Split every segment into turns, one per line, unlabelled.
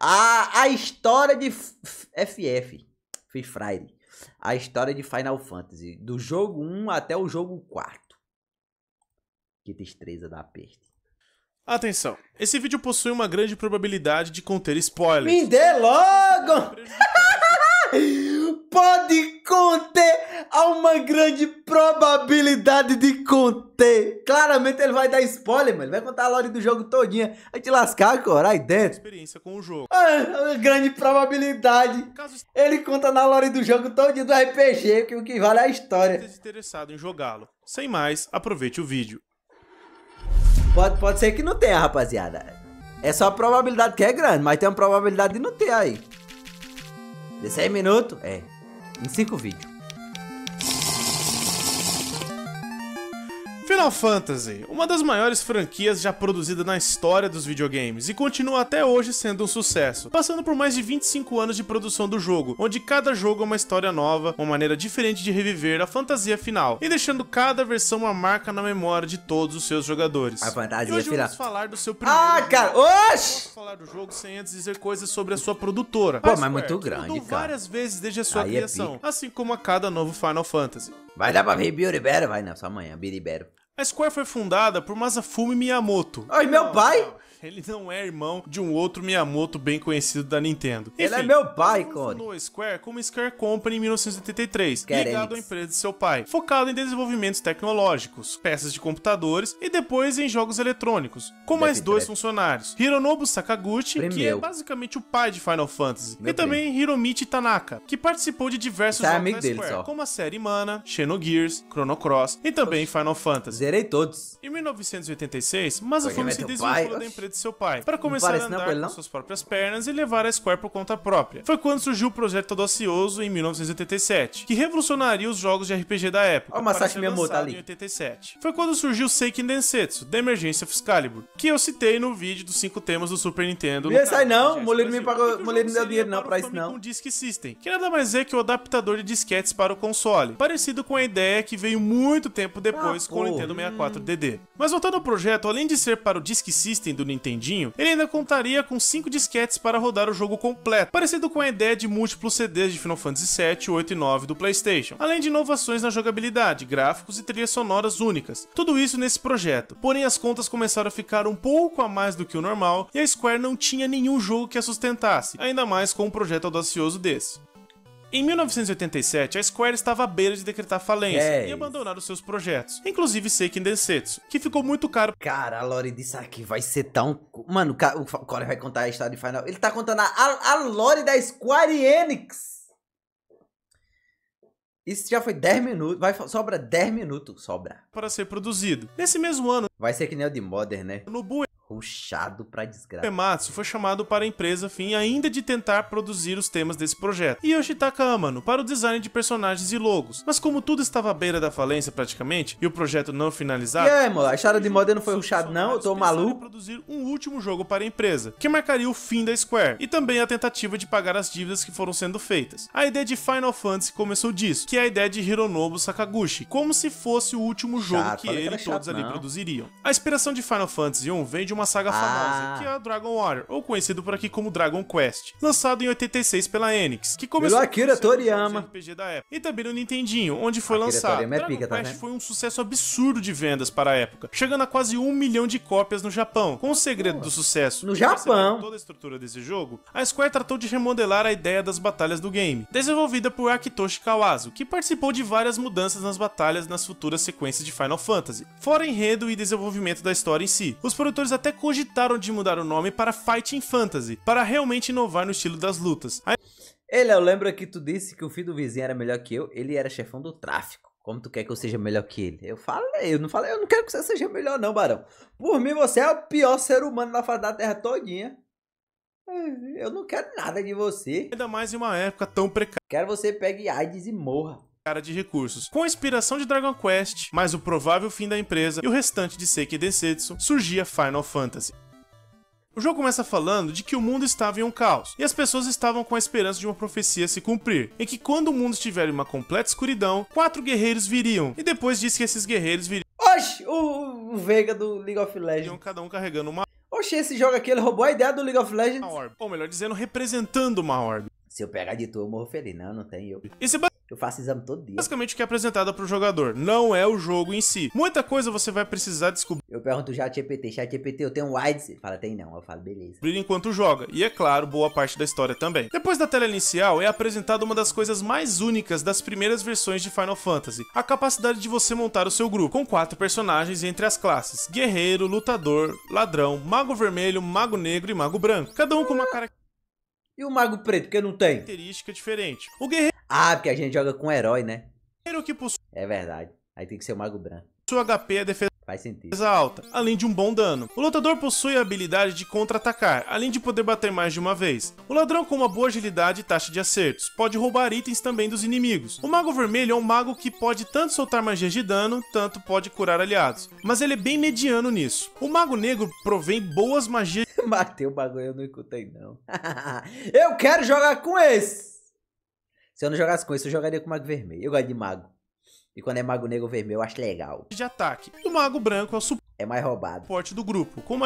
A história de FF, Free Fire. A história de Final Fantasy. Do jogo 1 até o jogo 4. Que destreza da peste.
Atenção, esse vídeo possui uma grande probabilidade de conter spoilers.
Me dê logo! Pode conter, há uma grande probabilidade de conter. Claramente ele vai dar spoiler, mano. Ele vai contar a lore do jogo todinha. Vai te lascar agora, aí dentro.
Experiência com o jogo.
Uma grande probabilidade. Ele conta na lore do jogo todinho do RPG, que o que vale é a história.
Esteja interessado em jogá-lo. Sem mais, aproveite o vídeo.
Pode ser que não tenha, rapaziada. É só a probabilidade que é grande, mas tem uma probabilidade de não ter aí. 16 minutos? É. Em 5 vídeos.
Final Fantasy, uma das maiores franquias já produzida na história dos videogames, e continua até hoje sendo um sucesso, passando por mais de 25 anos de produção do jogo, onde cada jogo é uma história nova, uma maneira diferente de reviver a fantasia final, e deixando cada versão uma marca na memória de todos os seus jogadores.
A fantasia
e hoje
final.
vamos falar do seu primeiro jogo.
Cara, oxi!
Vamos falar do jogo sem antes dizer coisas sobre a sua produtora.
Pô, mas é muito grande,
mudou
cara.
várias vezes desde a sua
Aí
criação, assim como a cada novo Final Fantasy.
Vai dar pra ver Biribero? Vai não, só amanhã, Biribero.
A Square foi fundada por Masafumi Miyamoto.
Oi, meu pai?
Ele não é irmão de um outro Miyamoto bem conhecido da Nintendo.
Ele é meu pai,
ele
Cone.
fundou a Square como Square Company em 1983,
Square
ligado à
Enix.
empresa de seu pai, focado em desenvolvimentos tecnológicos, peças de computadores e depois em jogos eletrônicos, com mais
Deve
dois
trap.
funcionários, Hironobu Sakaguchi, que é
Primeiro.
basicamente o pai de Final Fantasy,
Meu
e também Hiromichi Tanaka, que participou de diversos
Esse é
jogos
amigo
da
dele
Square,
só.
como a série Mana, Xenogears, Chrono Cross e também Final Fantasy.
Zerei todos.
Em 1986, Masafumi se
teu
desvinculou
pai?
da
Oxi.
empresa de seu pai para começar a
parece não
andar
com ele,
com
não?
suas próprias pernas e levar a Square por conta própria. Foi quando surgiu o projeto Audacioso em 1987, que revolucionaria os jogos de RPG da época.
Ó o Masashi
para ser
Miyamoto
lançado
ali.
em 87. Foi quando surgiu Seiken Densetsu, da Emergência of Excalibur, que eu citei no vídeo dos 5 temas do Super Nintendo.
Não ia sair não,
Jéssica
Molino me
Brasil.
pagou,
E que o
Molino
jogo
não deu dinheiro
seria
não pra
o
isso não.
Famicom Disk System, que nada mais é que o adaptador de disquetes para o console, parecido com a ideia que veio muito tempo depois com o
porra.
Nintendo 64DD. Mas voltando ao projeto, além de ser para o Disk System do Nintendinho, ele ainda contaria com 5 disquetes para rodar o jogo completo, parecido com a ideia de múltiplos CDs de Final Fantasy 7, 8 e 9 do PlayStation, além de inovações na jogabilidade, gráficos e trilhas sonoras únicas. Tudo isso nesse projeto. Porém, as contas começaram a ficar um pouco a mais do que o normal e a Square não tinha nenhum jogo que a sustentasse, ainda mais com um projeto audacioso desse. Em 1987, a Square estava à beira de decretar falência e abandonar os seus projetos, inclusive Seiken Densetsu, que ficou muito caro.
Cara, a lore disso aqui vai ser tão... Mano, o Core vai contar a história de Final... Ele tá contando a lore da Square Enix. Isso já foi 10 minutos. Sobra 10 minutos. Sobra.
Para ser produzido. Nesse mesmo ano,
Vai ser que nem o de Modern, né?
Nobuo
Rushado pra desgraça.
Uematsu foi chamado para a empresa a fim ainda de tentar produzir os temas desse projeto, e Yoshitaka Amano para o design de personagens e logos. Mas como tudo estava à beira da falência praticamente, e o projeto não finalizado...
E aí, mano, a história de Modern não foi rushado não? Eu tô
pensaram em
maluco?
produzir um último jogo para a empresa, que marcaria o fim da Square, e também a tentativa de pagar as dívidas que foram sendo feitas. A ideia de Final Fantasy começou disso, que é a ideia de Hironobu Sakaguchi, como se fosse o último jogo
Chato,
que
falei que
ele
era
e todos
chato,
ali
não.
produziriam. A inspiração de Final Fantasy 1 vem de uma saga famosa, que é a Dragon Warrior, ou conhecido por aqui como Dragon Quest, lançado em 86 pela Enix, que começou
Pelo Akira
como sendo um jogo
Toriyama.
de RPG da época, e também no Nintendinho, onde foi
Akira
lançado.
Toriyama é
Dragon
pica, tá
Quest
vendo?
foi um sucesso absurdo de vendas para a época, chegando a quase 1 milhão de cópias no Japão. Com o segredo do sucesso,
No
e
Japão.
percebendo toda a estrutura desse jogo, a Square tratou de remodelar a ideia das batalhas do game, desenvolvida por Akitoshi Kawazu, que participou de várias mudanças nas batalhas nas futuras sequências de Final Fantasy, fora enredo e desenvolvimento da história em si. Os produtores até cogitaram de mudar o nome para Fighting Fantasy, para realmente inovar no estilo das lutas.
Eu lembro que tu disse que o filho do vizinho era melhor que eu. Ele era chefão do tráfico. Como tu quer que eu seja melhor que ele? Eu não quero que você seja melhor não, Barão. Por mim, você é o pior ser humano da face da terra todinha. Eu não quero nada de você.
Ainda mais em uma época tão precária
Quero você pegue AIDS e morra.
de recursos. Com a inspiração de Dragon Quest, mais o provável fim da empresa e o restante de Seiken Densetsu, surgia Final Fantasy. O jogo começa falando de que o mundo estava em um caos, e as pessoas estavam com a esperança de uma profecia se cumprir, em que quando o mundo estiver em uma completa escuridão, 4 guerreiros viriam, e depois diz que esses guerreiros viriam
Oxi, o Veiga do League of Legends.
cada um carregando uma
Oxe, esse jogo aqui, ele roubou a ideia do League of Legends.
Ou melhor dizendo, representando uma orb.
Se eu pegar de tu, eu morro feliz. Não tem eu.
Esse
Eu faço exame todo dia.
basicamente o que é apresentado pro jogador, não é o jogo em si. Muita coisa você vai precisar descobrir
Eu pergunto já ChatGPT, eu tenho wides? Ele fala, tem não. Eu falo, beleza.
enquanto joga, e é claro, boa parte da história também. Depois da tela inicial, é apresentada uma das coisas mais únicas das primeiras versões de Final Fantasy, a capacidade de você montar o seu grupo, com 4 personagens entre as classes: guerreiro, lutador, ladrão, mago vermelho, mago negro e mago branco, cada um com uma
E o Mago Preto, porque não tem?
característica diferente. O guerreiro
Ah, porque a gente joga com herói, né?
que possui
É verdade. Aí tem que ser o Mago Branco.
HP e a defesa
Faz sentido.
alta, além de um bom dano. O lutador possui a habilidade de contra-atacar, além de poder bater mais de uma vez. O ladrão, com uma boa agilidade e taxa de acertos, pode roubar itens também dos inimigos. O mago vermelho é um mago que pode tanto soltar magias de dano, tanto pode curar aliados, mas ele é bem mediano nisso. O mago negro provém boas magias
Matei o bagulho, eu não escutei não. Eu quero jogar com esse. Se eu não jogasse com esse, eu jogaria com o Mago Vermelho. Eu gosto de Mago. E quando é Mago Negro ou Vermelho, eu acho legal.
de ataque. E o mago branco é o
É mais roubado.
suporte do grupo, com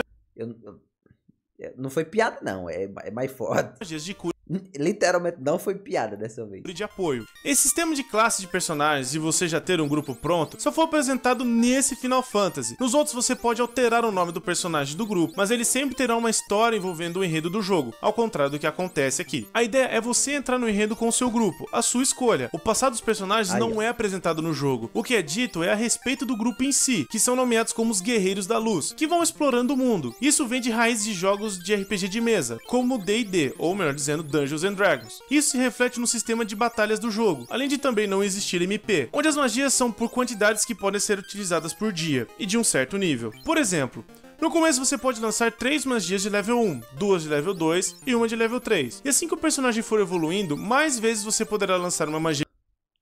Não foi piada não, é mais forte.
magias de cura
Literalmente não foi piada dessa vez.
de apoio. Esse sistema de classe de personagens e você já ter um grupo pronto só foi apresentado nesse Final Fantasy. Nos outros você pode alterar o nome do personagem do grupo, mas ele sempre terá uma história envolvendo o enredo do jogo, ao contrário do que acontece aqui. A ideia é você entrar no enredo com o seu grupo, a sua escolha. O passado dos personagens
Aí,
não
ó.
é apresentado no jogo. O que é dito é a respeito do grupo em si, que são nomeados como os Guerreiros da Luz, que vão explorando o mundo. Isso vem de raízes de jogos de RPG de mesa, como D&D, ou melhor dizendo, Dungeons and Dragons. Isso se reflete no sistema de batalhas do jogo, além de também não existir MP, onde as magias são por quantidades que podem ser utilizadas por dia, e de um certo nível. Por exemplo, no começo você pode lançar 3 magias de level 1, 2 de level 2 e uma de level 3. E assim que o personagem for evoluindo, mais vezes você poderá lançar uma magia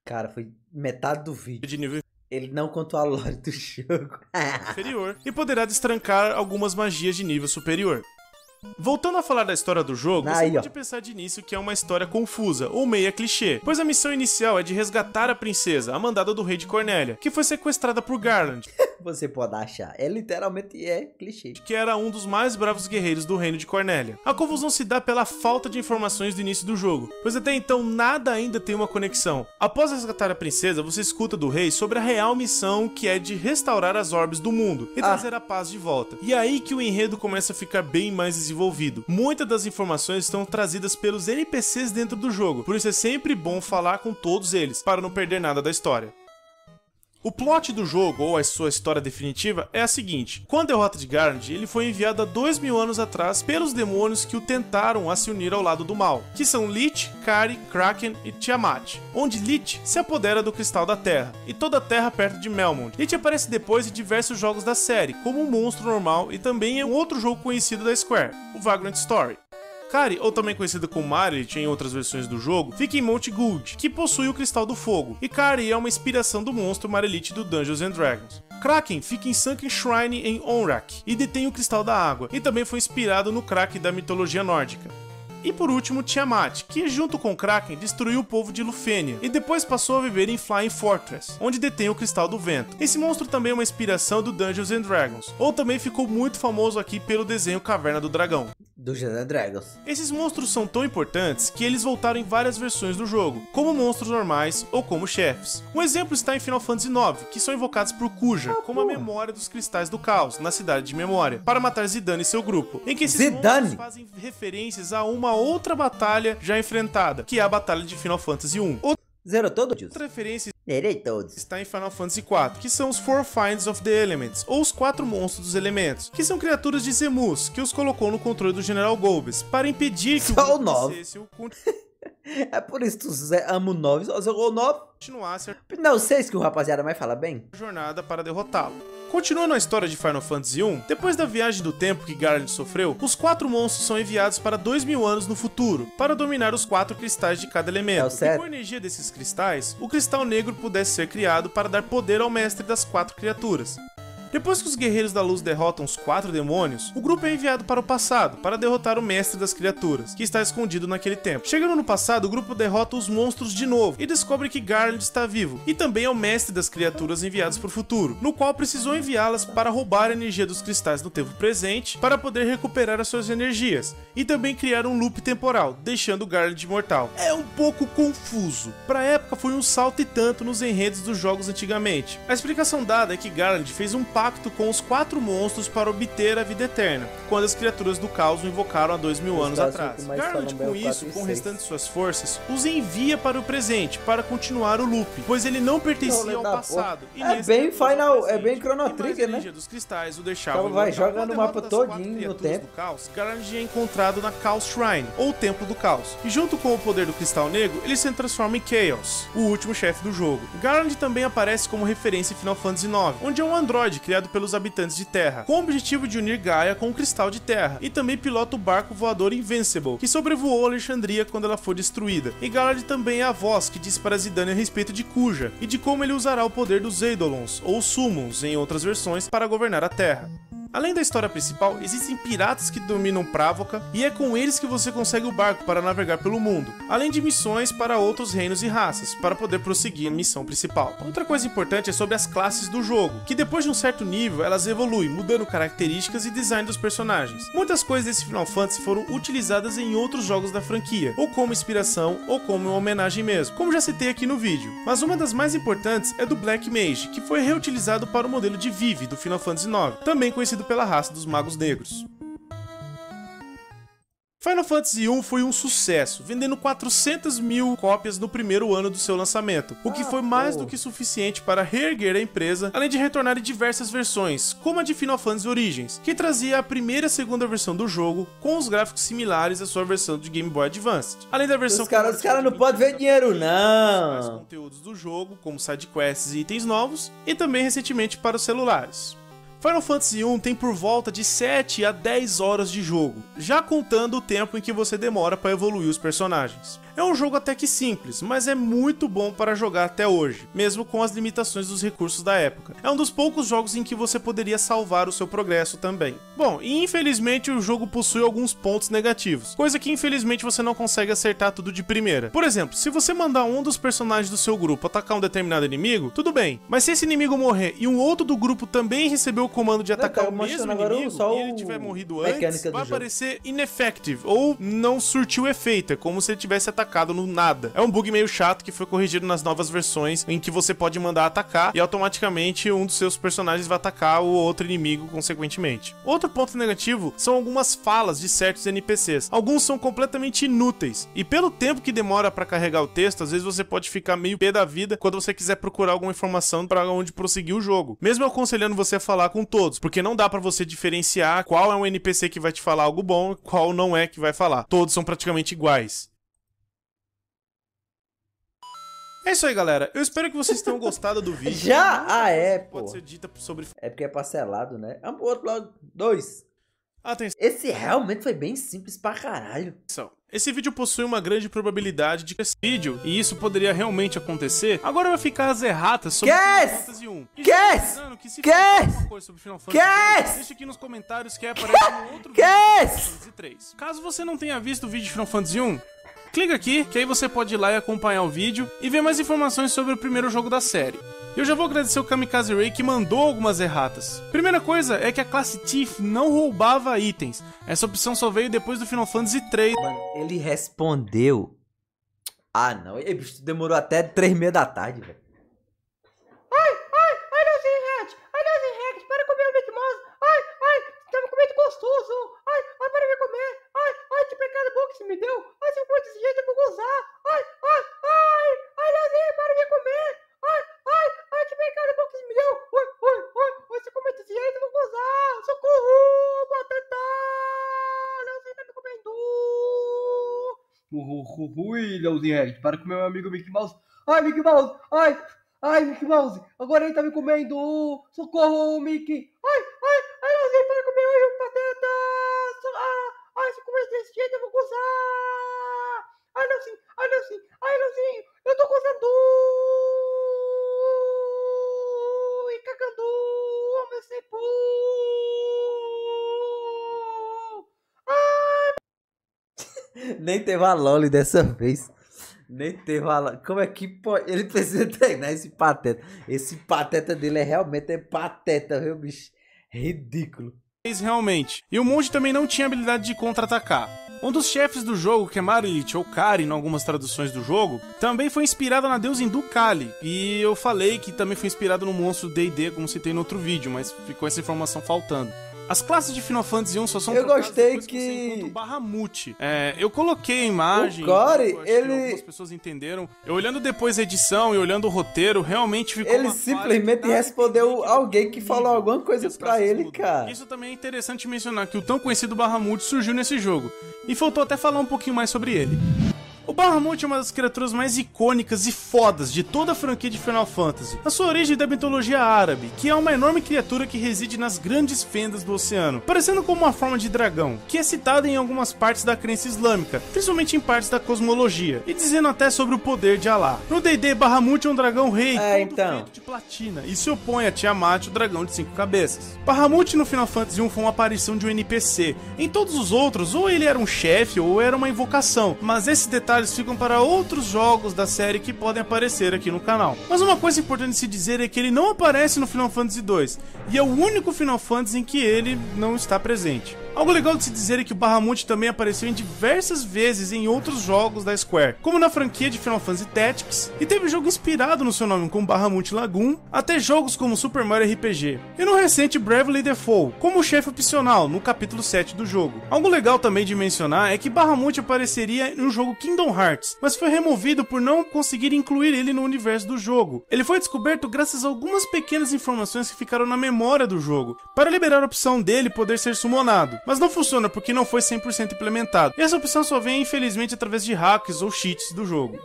Cara, foi metade do vídeo.
de nível
Ele não contou a lore do jogo.
inferior e poderá destrancar algumas magias de nível superior. Voltando a falar da história do jogo,
Aí,
você
ó.
pode pensar de início que é uma história confusa ou meia clichê, pois a missão inicial é de resgatar a princesa, a mandada do rei de Cornélia, que foi sequestrada por Garland,
Você pode achar. É literalmente clichê.
que era um dos mais bravos guerreiros do reino de Cornélia. A confusão se dá pela falta de informações do início do jogo, pois até então nada ainda tem uma conexão. Após resgatar a princesa, você escuta do rei sobre a real missão, que é de restaurar as orbes do mundo e trazer a paz de volta. E é aí que o enredo começa a ficar bem mais desenvolvido. Muitas das informações estão trazidas pelos NPCs dentro do jogo, por isso é sempre bom falar com todos eles, para não perder nada da história. O plot do jogo, ou a sua história definitiva, é a seguinte: com a derrota de Garland, ele foi enviado há 2000 anos atrás pelos demônios que o tentaram a se unir ao lado do mal, que são Lich, Kari, Kraken e Tiamat, onde Lich se apodera do Cristal da Terra, e toda a Terra perto de Melmond. Lich aparece depois em diversos jogos da série, como um monstro normal e também em um outro jogo conhecido da Square, o Vagrant Story. Kari, ou também conhecida como Marilit em outras versões do jogo, fica em Mount Guld, que possui o Cristal do Fogo, e Kari é uma inspiração do monstro Marilit do Dungeons and Dragons. Kraken fica em Sunken Shrine em Onrak, e detém o Cristal da Água, e também foi inspirado no Kraken da mitologia nórdica. E por último, Tiamat, que junto com Kraken destruiu o povo de Lufênia, e depois passou a viver em Flying Fortress, onde detém o Cristal do Vento. Esse monstro também é uma inspiração do Dungeons and Dragons, ou também ficou muito famoso aqui pelo desenho Caverna do Dragão.
Dungeons and Dragons.
Esses monstros são tão importantes que eles voltaram em várias versões do jogo, como monstros normais ou como chefes. Um exemplo está em Final Fantasy IX, que são invocados por Kuja, como a memória dos Cristais do Caos, na Cidade de Memória, para matar Zidane e seu grupo, em que esses
Zidane?
monstros fazem referências a uma outra batalha já enfrentada, que é a Batalha de Final Fantasy I.
Zerou todo, Jus?
Outra referência
Zerei todos.
está em Final Fantasy IV, que são os Four Finds of the Elements, ou os 4 monstros dos elementos, que são criaturas de Zemus, que os colocou no controle do General Golbez, para impedir que
Só
o
o 9.
vencesse o
É por isso que tu ama o 9, só jogou o 9.
continuasse
Não sei se que o rapaziada mais fala bem.
a jornada para derrotá-lo. Continuando a história de Final Fantasy I, depois da viagem do tempo que Garland sofreu, os 4 monstros são enviados para 2000 anos no futuro, para dominar os 4 cristais de cada elemento. E com a energia desses cristais, o cristal negro pudesse ser criado para dar poder ao mestre das 4 criaturas. Depois que os Guerreiros da Luz derrotam os 4 demônios, o grupo é enviado para o passado para derrotar o Mestre das Criaturas, que está escondido naquele tempo. Chegando no passado, o grupo derrota os monstros de novo e descobre que Garland está vivo, e também é o Mestre das Criaturas enviados para o futuro, no qual precisou enviá-las para roubar a energia dos cristais no tempo presente para poder recuperar as suas energias, e também criar um loop temporal, deixando Garland imortal. É um pouco confuso. Pra época foi um salto e tanto nos enredos dos jogos antigamente. A explicação dada é que Garland fez um pacto com os 4 monstros para obter a vida eterna, quando as criaturas do caos o invocaram há 2000 anos atrás. Garland, com isso, com o restante de suas forças, os envia para o presente para continuar o loop, pois ele não pertencia ao passado. E
é bem Final, é bem Chrono Trigger, né?
Dos cristais o deixavam
então vai jogando o mapa todinho no tempo.
Caos, Garland é encontrado na Chaos Shrine, ou Templo do Caos, e junto com o poder do Cristal Negro, ele se transforma em Chaos, o último chefe do jogo. Garland também aparece como referência em Final Fantasy IX, onde é um androide criado pelos habitantes de Terra, com o objetivo de unir Gaia com o Cristal de Terra, e também pilota o barco voador Invincible, que sobrevoou Alexandria quando ela foi destruída. E Garland também é a voz que diz para Zidane a respeito de Kuja, e de como ele usará o poder dos Eidolons, ou Summons em outras versões, para governar a Terra. Além da história principal, existem piratas que dominam Právoca, e é com eles que você consegue o barco para navegar pelo mundo, além de missões para outros reinos e raças, para poder prosseguir a missão principal. Outra coisa importante é sobre as classes do jogo, que depois de um certo nível elas evoluem, mudando características e design dos personagens. Muitas coisas desse Final Fantasy foram utilizadas em outros jogos da franquia, ou como inspiração, ou como uma homenagem mesmo, como já citei aqui no vídeo. Mas uma das mais importantes é do Black Mage, que foi reutilizado para o modelo de Vivi do Final Fantasy IX, também conhecido pela raça dos Magos Negros. Final Fantasy I foi um sucesso, vendendo 400 mil cópias no primeiro ano do seu lançamento, o que foi mais do que suficiente para reerguer a empresa, além de retornar em diversas versões, como a de Final Fantasy Origins, que trazia a primeira e segunda versão do jogo, com os gráficos similares à sua versão de Game Boy Advance. Além da versão...
Os caras não podem ver dinheiro, não!
Mais conteúdos do jogo, como sidequests e itens novos, e também recentemente para os celulares. Final Fantasy I tem por volta de 7 a 10 horas de jogo, já contando o tempo em que você demora para evoluir os personagens. É um jogo até que simples, mas é muito bom para jogar até hoje, mesmo com as limitações dos recursos da época. É um dos poucos jogos em que você poderia salvar o seu progresso também. Bom, e infelizmente o jogo possui alguns pontos negativos, coisa que infelizmente você não consegue acertar tudo de primeira. Por exemplo, se você mandar um dos personagens do seu grupo atacar um determinado inimigo, tudo bem, mas se esse inimigo morrer e um outro do grupo também receber o comando de atacar o mesmo inimigo e ele tiver morrido antes, vai aparecer ineffective, ou não surtiu efeito, é como se ele tivesse atacado no nada. É um bug meio chato que foi corrigido nas novas versões, em que você pode mandar atacar e automaticamente um dos seus personagens vai atacar o outro inimigo consequentemente. Outro ponto negativo são algumas falas de certos NPCs. Alguns são completamente inúteis, e pelo tempo que demora para carregar o texto, às vezes você pode ficar meio pé da vida quando você quiser procurar alguma informação para onde prosseguir o jogo. Mesmo eu aconselhando você a falar com todos, porque não dá para você diferenciar qual é um NPC que vai te falar algo bom e qual não é que vai falar. Todos são praticamente iguais. É isso aí, galera. Eu espero que vocês tenham gostado do vídeo.
Já? Ah, é, pô.
Pode ser dita sobre...
É porque é parcelado, né? Vamos pro outro lado. 2.
Atenção.
Esse realmente foi bem simples pra caralho.
Esse vídeo possui uma grande probabilidade de que esse vídeo, e isso poderia realmente acontecer, agora vai ficar as erratas sobre Final Fantasy I. Deixa aqui nos comentários que aparece no outro vídeo Final Fantasy III. Caso você não tenha visto o vídeo de Final Fantasy I, clica aqui, que aí você pode ir lá e acompanhar o vídeo e ver mais informações sobre o primeiro jogo da série. Eu já vou agradecer o Kamikaze Ray que mandou algumas erratas. Primeira coisa é que a classe Thief não roubava itens. Essa opção só veio depois do Final Fantasy III.
Mano, ele respondeu. Ah, não. Ei, bicho, demorou até 3h30 da tarde, velho.
Ai, Leozinho Rex, para comer o Mickey Mouse. Ai, tá me comendo gostoso. Ai, para me comer. Ai, que pecado bom que você me deu. Ai, se eu comer desse jeito eu vou gozar. Ai, Leozinho, para me comer. Ai, que pecado bom que você me deu. Ai, se eu comer desse jeito eu vou gozar. Socorro, batata. Leozinho tá me comendo.
Ui, Leozinho Rex, para comer meu amigo Mickey Mouse. Ai, Mickey Mouse, ai, Mickey Mouse, agora ele tá me comendo. Socorro, Mickey. Ai, Leozinho, para comer meu batata. Ai, se eu comer desse jeito eu vou gozar. Ai, Leozinho, eu tô gozando. E cagando ao mesmo tempo.
Nem teve a Loli dessa vez. Nem teve a Loli. Como é que pode? Ele precisa treinar esse pateta. Esse pateta dele realmente pateta, viu, bicho? Ridículo.
Realmente. E o monge também não tinha habilidade de contra-atacar. Um dos chefes do jogo, que é Marilith ou Kari em algumas traduções do jogo, também foi inspirado na deusa hindu Kali. E eu falei que também foi inspirado no monstro D&D, como citei no outro vídeo, mas ficou essa informação faltando. As classes de Final Fantasy 1 só são
trocadas depois
que você encontra o Bahamut. Eu coloquei a imagem,
o Kari,
algumas pessoas entenderam. Eu olhando depois a edição e olhando o roteiro, realmente ficou
ele simplesmente respondeu alguém que falou alguma coisa pra ele, cara.
Isso também é interessante mencionar que o tão conhecido Bahamut surgiu nesse jogo. E faltou até falar um pouquinho mais sobre ele. O Bahamut é uma das criaturas mais icônicas e fodas de toda a franquia de Final Fantasy. A sua origem é da mitologia árabe, que é uma enorme criatura que reside nas grandes fendas do oceano, parecendo como uma forma de dragão, que é citada em algumas partes da crença islâmica, principalmente em partes da cosmologia, e dizendo até sobre o poder de Alá. No D&D, Bahamut é um dragão rei, todo feito de platina, e se opõe a Tiamat, o dragão de 5 cabeças. Bahamut no Final Fantasy 1 foi uma aparição de um NPC. Em todos os outros, ou ele era um chefe ou era uma invocação, mas esses detalhes ficam para outros jogos da série que podem aparecer aqui no canal. Mas uma coisa importante de se dizer é que ele não aparece no Final Fantasy 2, e é o único Final Fantasy em que ele não está presente. Algo legal de se dizer é que o Bahamut também apareceu em diversas vezes em outros jogos da Square, como na franquia de Final Fantasy Tactics, e teve jogo inspirado no seu nome como Bahamut Lagoon, até jogos como Super Mario RPG, e no recente Bravely Default, como chefe opcional no capítulo 7 do jogo. Algo legal também de mencionar é que Bahamut apareceria no jogo Kingdom Hearts, mas foi removido por não conseguir incluir ele no universo do jogo. Ele foi descoberto graças a algumas pequenas informações que ficaram na memória do jogo, para liberar a opção dele poder ser summonado. Mas não funciona porque não foi 100% implementado. E essa opção só vem, infelizmente, através de hacks ou cheats do jogo.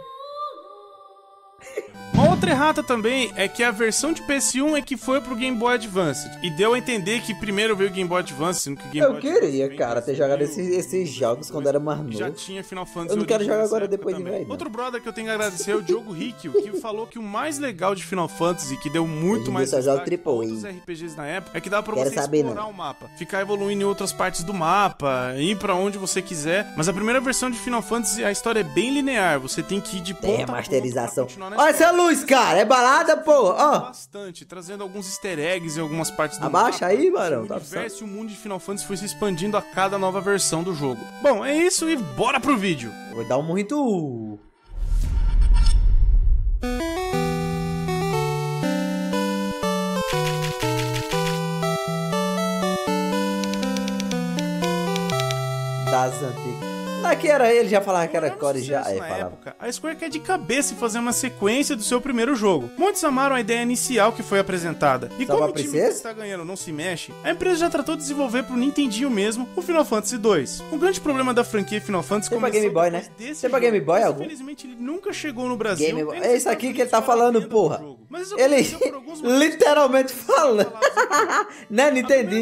Uma outra errata também é que a versão de PS1 é que foi pro Game Boy Advance. E deu a entender que primeiro veio o Game Boy Advance, sendo que o Game Boy Advance...
Eu queria, cara, ter jogado esses jogos quando era mais novo.
Já tinha Final Fantasy.
Eu não quero jogar agora depois de velho.
Outro brother que eu tenho que agradecer é o Diogo Riccio, que falou que o mais legal de Final Fantasy, que deu muito mais destaque a outros RPGs na época, é que dá pra você explorar o mapa, ficar evoluindo em outras partes do mapa, ir pra onde você quiser. Mas a primeira versão de Final Fantasy, a história é bem linear, você tem que ir de ponta a ponta.
Masterização. Olha essa luz, cara, é balada, pô, ó.
Bastante, trazendo alguns easter eggs em algumas partes do
Abaixa
mapa.
aí, Barão.
O universo e o mundo de Final Fantasy foi se expandindo a cada nova versão do jogo. Bom, é isso e bora pro vídeo.
Eu vou dar um muito... Das antigas. Aqui era ele, já falava que era Core já.
Na época, a Square quer de cabeça fazer uma sequência do seu primeiro jogo. Muitos amaram a ideia inicial que foi apresentada. E como o time que está ganhando não se mexe, a empresa já tratou de desenvolver pro Nintendinho mesmo o Final Fantasy 2. O grande problema da franquia Final Fantasy
começou pra Game Boy, né? Tem pra Game Boy algum?
Infelizmente ele nunca chegou no Brasil.
Game Boy. É isso aqui que ele tá falando, porra. Ele literalmente fala. Não é Nintendo.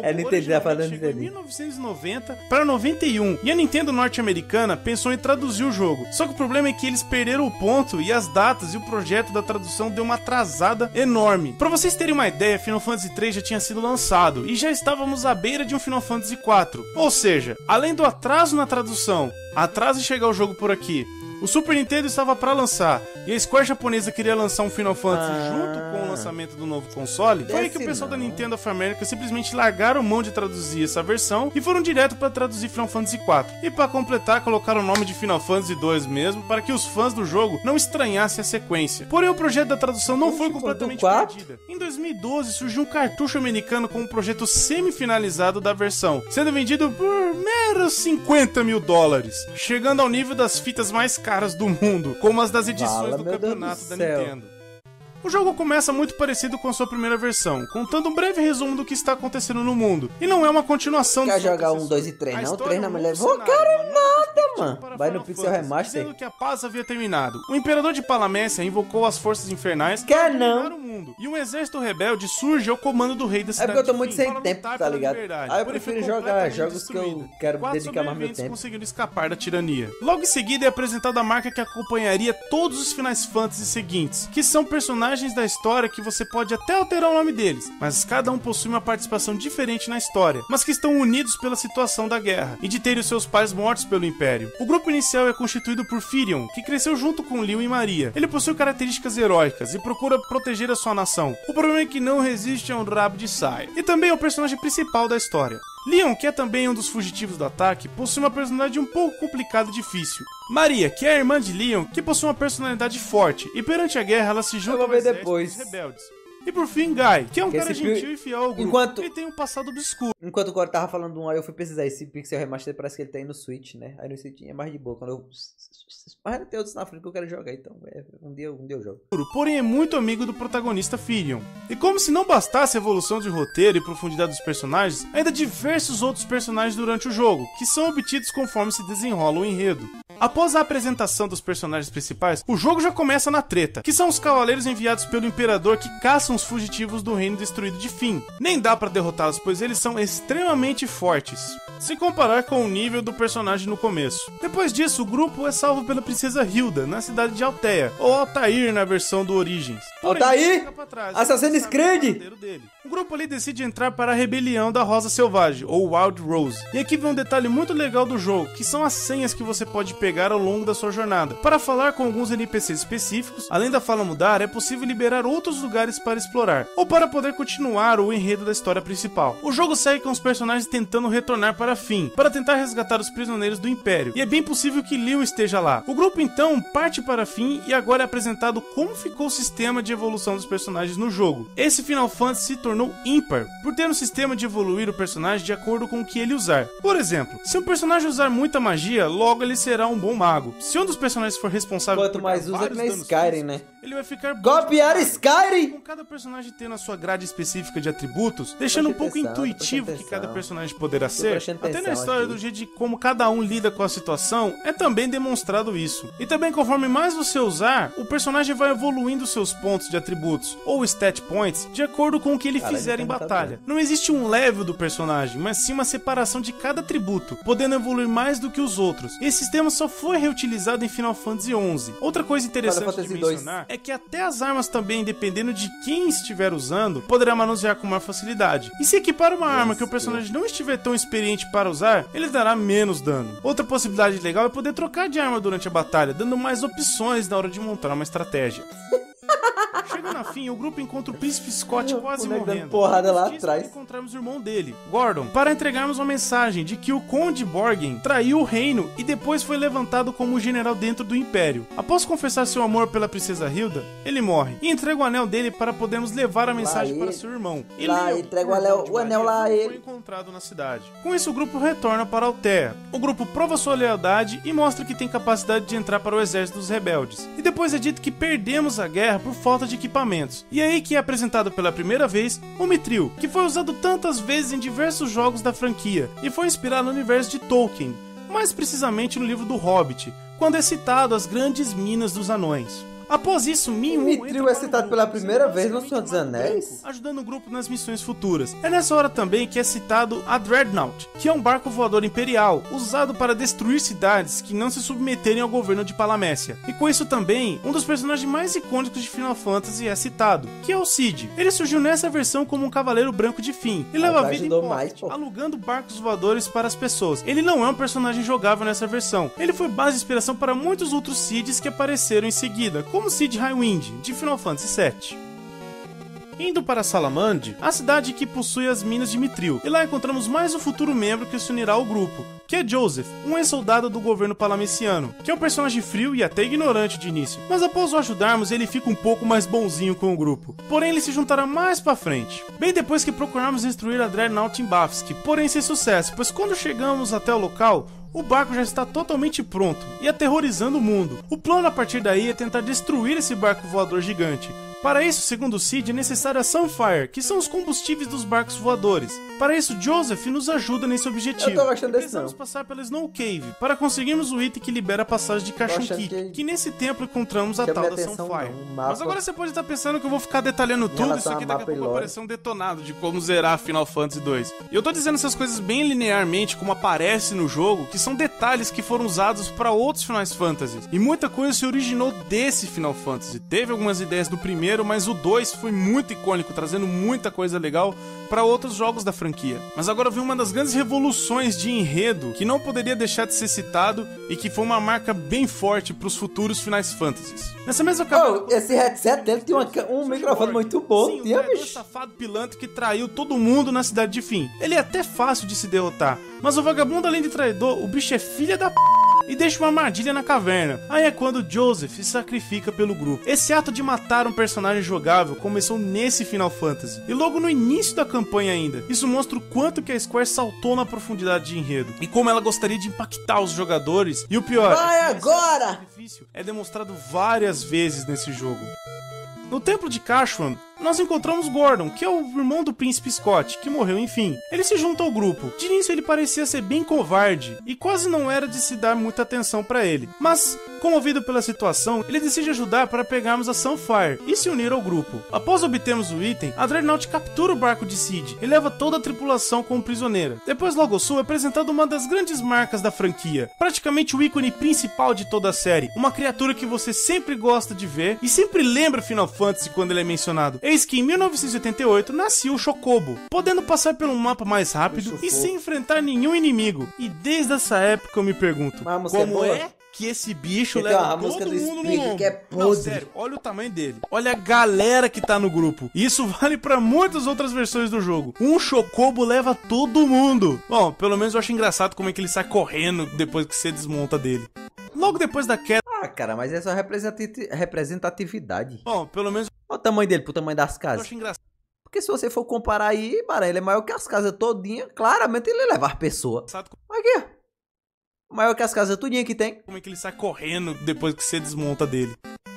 É Nintendo, tá falando Nintendo.
Em 1990 para 91. E a Nintendo norte-americana pensou em traduzir o jogo. Só que o problema é que eles perderam o ponto e as datas e o projeto da tradução deu uma atrasada enorme. Pra vocês terem uma ideia, Final Fantasy 3 já tinha sido lançado e já estávamos à beira de um Final Fantasy 4. Ou seja, além do atraso na tradução, atraso em chegar o jogo por aqui, o Super Nintendo estava para lançar e a Square japonesa queria lançar um Final Fantasy junto com o lançamento do novo console. Foi aí que o pessoal da Nintendo of America simplesmente largaram mão de traduzir essa versão e foram direto para traduzir Final Fantasy 4. E para completar, colocaram o nome de Final Fantasy 2 mesmo, para que os fãs do jogo não estranhassem a sequência. Porém, o projeto da tradução não foi completamente perdido. Em 2012, surgiu um cartucho americano com um projeto semi-finalizado da versão, sendo vendido por meros $50 mil, chegando ao nível das fitas mais caras do mundo, como as das edições do campeonato da Nintendo. O jogo começa muito parecido com a sua primeira versão, contando um breve resumo do que está acontecendo no mundo. E não é uma continuação do
Quer jogar 1, 2 e 3 não? 3 não me levou? Cara, nada, mano. Vai no Pixel Remaster.
Dizendo que a paz havia terminado. O imperador de Palamécia invocou as forças infernais
Quer não?
o mundo. E um exército rebelde surge ao comando do rei da cidade.
É porque eu tô muito sem tempo, tá ligado? Aí eu prefiro jogar jogos que eu quero dedicar mais meu tempo.
Conseguiram escapar da tirania. Logo em seguida é apresentada a marca que acompanharia todos os Final Fantasy seguintes, que são personagens da história que você pode até alterar o nome deles, mas cada um possui uma participação diferente na história, mas que estão unidos pela situação da guerra e de terem os seus pais mortos pelo Império. O grupo inicial é constituído por Firion, que cresceu junto com Leon e Maria. Ele possui características heróicas e procura proteger a sua nação. O problema é que não resiste a um rabo de saia. E também é o personagem principal da história. Leon, que é também um dos fugitivos do ataque, possui uma personalidade um pouco complicada e difícil. Maria, que é a irmã de Leon, que possui uma personalidade forte, e perante a guerra ela se junta ao exército dos rebeldes. E por fim, Guy, que é um cara gentil e fiel ao grupo. Ele tem um passado obscuro.
Enquanto o Core tava falando um aí, eu fui pesquisar esse Pixel Remaster, parece que ele tem no Switch, né? Aí no Switch é mais de boa, quando eu... Mas não tem outros na frente que eu quero jogar, então um dia eu jogo.
Porém é muito amigo do protagonista Firion. E como se não bastasse a evolução de roteiro e profundidade dos personagens, ainda diversos outros personagens durante o jogo, que são obtidos conforme se desenrola o enredo. Após a apresentação dos personagens principais, o jogo já começa na treta, que são os cavaleiros enviados pelo Imperador que caçam os fugitivos do reino destruído de Fim. Nem dá pra derrotá-los, pois eles são extremamente fortes, se comparar com o nível do personagem no começo. Depois disso, o grupo é salvo pela princesa Hilda, na cidade de Altea, ou Altair na versão do Origins.
Altair? Assassin's Creed!
O grupo ali decide entrar para a rebelião da Rosa Selvagem, ou Wild Rose. E aqui vem um detalhe muito legal do jogo, que são as senhas que você pode pegar ao longo da sua jornada. Para falar com alguns NPCs específicos, além da fala mudar, é possível liberar outros lugares para explorar, ou para poder continuar o enredo da história principal. O jogo segue com os personagens tentando retornar para Fim, para tentar resgatar os prisioneiros do Império, e é bem possível que Leon esteja lá. O grupo então parte para Fim e agora é apresentado como ficou o sistema de evolução dos personagens no jogo. Esse Final Fantasy se tornou ímpar, por ter um sistema de evoluir o personagem de acordo com o que ele usar. Por exemplo, se um personagem usar muita magia, logo ele será um bom mago. Se um dos personagens for responsável
quanto mais usa, que nem Skyrim, né?
Ele vai ficar
copiar Skyrim!
Com cada personagem tendo a sua grade específica de atributos, deixando um pouco intuitivo que cada personagem poderá ser. Até na história do jeito de como cada um lida com a situação, é também demonstrado isso. E também conforme mais você usar, o personagem vai evoluindo seus pontos de atributos, ou stat points, de acordo com o que ele fizer em batalha. Não existe um level do personagem, mas sim uma separação de cada atributo, podendo evoluir mais do que os outros. Esse sistema só foi reutilizado em Final Fantasy XI. Outra coisa interessante de mencionar é que até as armas também, dependendo de quem estiver usando, poderá manusear com maior facilidade. E se equipar uma arma que o personagem não estiver tão experiente para usar, ele dará menos dano. Outra possibilidade legal é poder trocar de arma durante a batalha, dando mais opções na hora de montar uma estratégia. Chegando a fim, o grupo encontra o príncipe Scott quase morrendo.
Porrada lá atrás.
Encontramos o irmão dele, Gordon, para entregarmos uma mensagem de que o Conde Borgen traiu o reino e depois foi levantado como general dentro do Império. Após confessar seu amor pela princesa Hilda, ele morre e entrega o anel dele para podermos levar a mensagem para seu irmão. E
lá, entrega o anel lá a ele.
Foi encontrado na cidade. Com isso, o grupo retorna para Altea. O grupo prova sua lealdade e mostra que tem capacidade de entrar para o exército dos rebeldes. E depois é dito que perdemos a guerra por falta de equipamentos. E é aí que é apresentado pela primeira vez o Mithril, que foi usado tantas vezes em diversos jogos da franquia e foi inspirado no universo de Tolkien, mais precisamente no livro do Hobbit, quando é citado as grandes minas dos anões. Após isso,
Mithril é citado pela primeira vez no Senhor dos Anéis,
ajudando o grupo nas missões futuras. É nessa hora também que é citado a Dreadnought, que é um barco voador imperial, usado para destruir cidades que não se submeterem ao governo de Palamécia. E com isso também, um dos personagens mais icônicos de Final Fantasy é citado, que é o Cid. Ele surgiu nessa versão como um cavaleiro branco de Fim, e leva a vida em porte, alugando barcos voadores para as pessoas. Ele não é um personagem jogável nessa versão, ele foi base de inspiração para muitos outros Cids que apareceram em seguida, como Cid Highwind, de Final Fantasy VII. Indo para Salamande, a cidade que possui as minas de Mithril, e lá encontramos mais um futuro membro que se unirá ao grupo, que é Joseph, um ex-soldado do governo palameciano, que é um personagem frio e até ignorante de início, mas após o ajudarmos ele fica um pouco mais bonzinho com o grupo, porém ele se juntará mais pra frente, bem depois que procurarmos destruir a Dreadnought em Bafsk, porém sem sucesso, pois quando chegamos até o local, o barco já está totalmente pronto e aterrorizando o mundo. O plano a partir daí é tentar destruir esse barco voador gigante. Para isso, segundo o Cid, é necessário a Sunfire, que são os combustíveis dos barcos voadores. Para isso, Joseph nos ajuda nesse objetivo.
Eu tô gostando desse
precisamos passar pela Snow Cave para conseguirmos o item que libera a passagem de Cachum Keep, que nesse templo encontramos a tal da Sunfire. Mas agora você pode estar pensando que eu vou ficar detalhando tudo, isso aqui daqui a pouco vai parecer um detonado de como zerar Final Fantasy 2. E eu tô dizendo essas coisas bem linearmente, como aparece no jogo, que são detalhes que foram usados para outros Final Fantasy. E muita coisa se originou desse Final Fantasy. Teve algumas ideias do primeiro primeiro, mas o 2 foi muito icônico, trazendo muita coisa legal para outros jogos da franquia. Mas agora vem uma das grandes revoluções de enredo que não poderia deixar de ser citado e que foi uma marca bem forte para os futuros Finais Fantasies. Nessa mesma
esse headset dele tem um microfone muito bom.
Sim, um traidor safado pilantra que traiu todo mundo na cidade de Fim. Ele é até fácil de se derrotar, mas o vagabundo, além de traidor, o bicho é filha da p... e deixa uma armadilha na caverna. Aí é quando Joseph se sacrifica pelo grupo. Esse ato de matar um personagem jogável começou nesse Final Fantasy, e logo no início da campanha ainda. Isso mostra o quanto que a Square saltou na profundidade de enredo, e como ela gostaria de impactar os jogadores. E o pior,
vai agora!
Esse sacrifício é demonstrado várias vezes nesse jogo. No templo de Kashwan, nós encontramos Gordon, que é o irmão do príncipe Scott, que morreu enfim. Ele se junta ao grupo. De início ele parecia ser bem covarde, e quase não era de se dar muita atenção pra ele. Mas, comovido pela situação, ele decide ajudar para pegarmos a Sunfire e se unir ao grupo. Após obtermos o item, a Dreadnought captura o barco de Sid e leva toda a tripulação como prisioneira. Depois Logosu é apresentado uma das grandes marcas da franquia, praticamente o ícone principal de toda a série, uma criatura que você sempre gosta de ver e sempre lembra Final Fantasy quando ele é mencionado. Eis que em 1988 nasceu o Chocobo, podendo passar pelo mapa mais rápido e sem enfrentar nenhum inimigo. E desde essa época eu me pergunto, como é que esse bicho leva todo mundo no lombo?
Que é podre.
Não, sério, olha o tamanho dele. Olha a galera que tá no grupo. E isso vale pra muitas outras versões do jogo. Um Chocobo leva todo mundo. Bom, pelo menos eu acho engraçado como é que ele sai correndo depois que você desmonta dele. Logo depois da queda...
Ah, cara, mas é só representatividade.
Bom, pelo menos...
Olha o tamanho dele pro tamanho das
eu
casas.
acho engraçado.
Porque se você for comparar aí, mano, ele é maior que as casas todinha. Claramente ele leva as pessoas. Aqui, maior que as casas tudinha que tem.
Como é que ele sai correndo depois que você desmonta dele.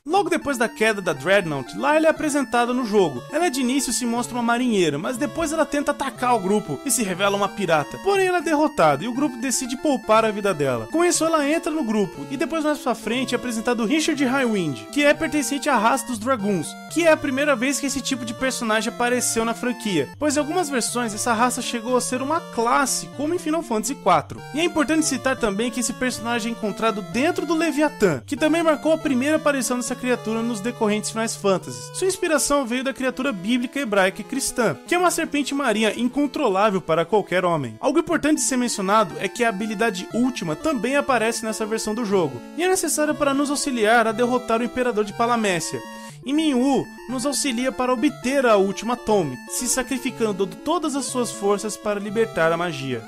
Logo depois da queda da Dreadnought, lá ela é apresentada no jogo. Ela de início se mostra uma marinheira, mas depois ela tenta atacar o grupo e se revela uma pirata. Porém ela é derrotada e o grupo decide poupar a vida dela. Com isso ela entra no grupo e depois mais pra frente é apresentado Richard Highwind, que é pertencente à raça dos Dragoons, que é a primeira vez que esse tipo de personagem apareceu na franquia, pois em algumas versões essa raça chegou a ser uma classe, como em Final Fantasy IV. E é importante citar também que esse personagem é encontrado dentro do Leviatã, que também marcou a primeira aparição dessa criatura nos decorrentes Finais Fantasy. Sua inspiração veio da criatura bíblica hebraica e cristã, que é uma serpente marinha incontrolável para qualquer homem. Algo importante de ser mencionado é que a habilidade última também aparece nessa versão do jogo, e é necessária para nos auxiliar a derrotar o Imperador de Palamécia. E Minwu nos auxilia para obter a última tome, se sacrificando todas as suas forças para libertar a magia.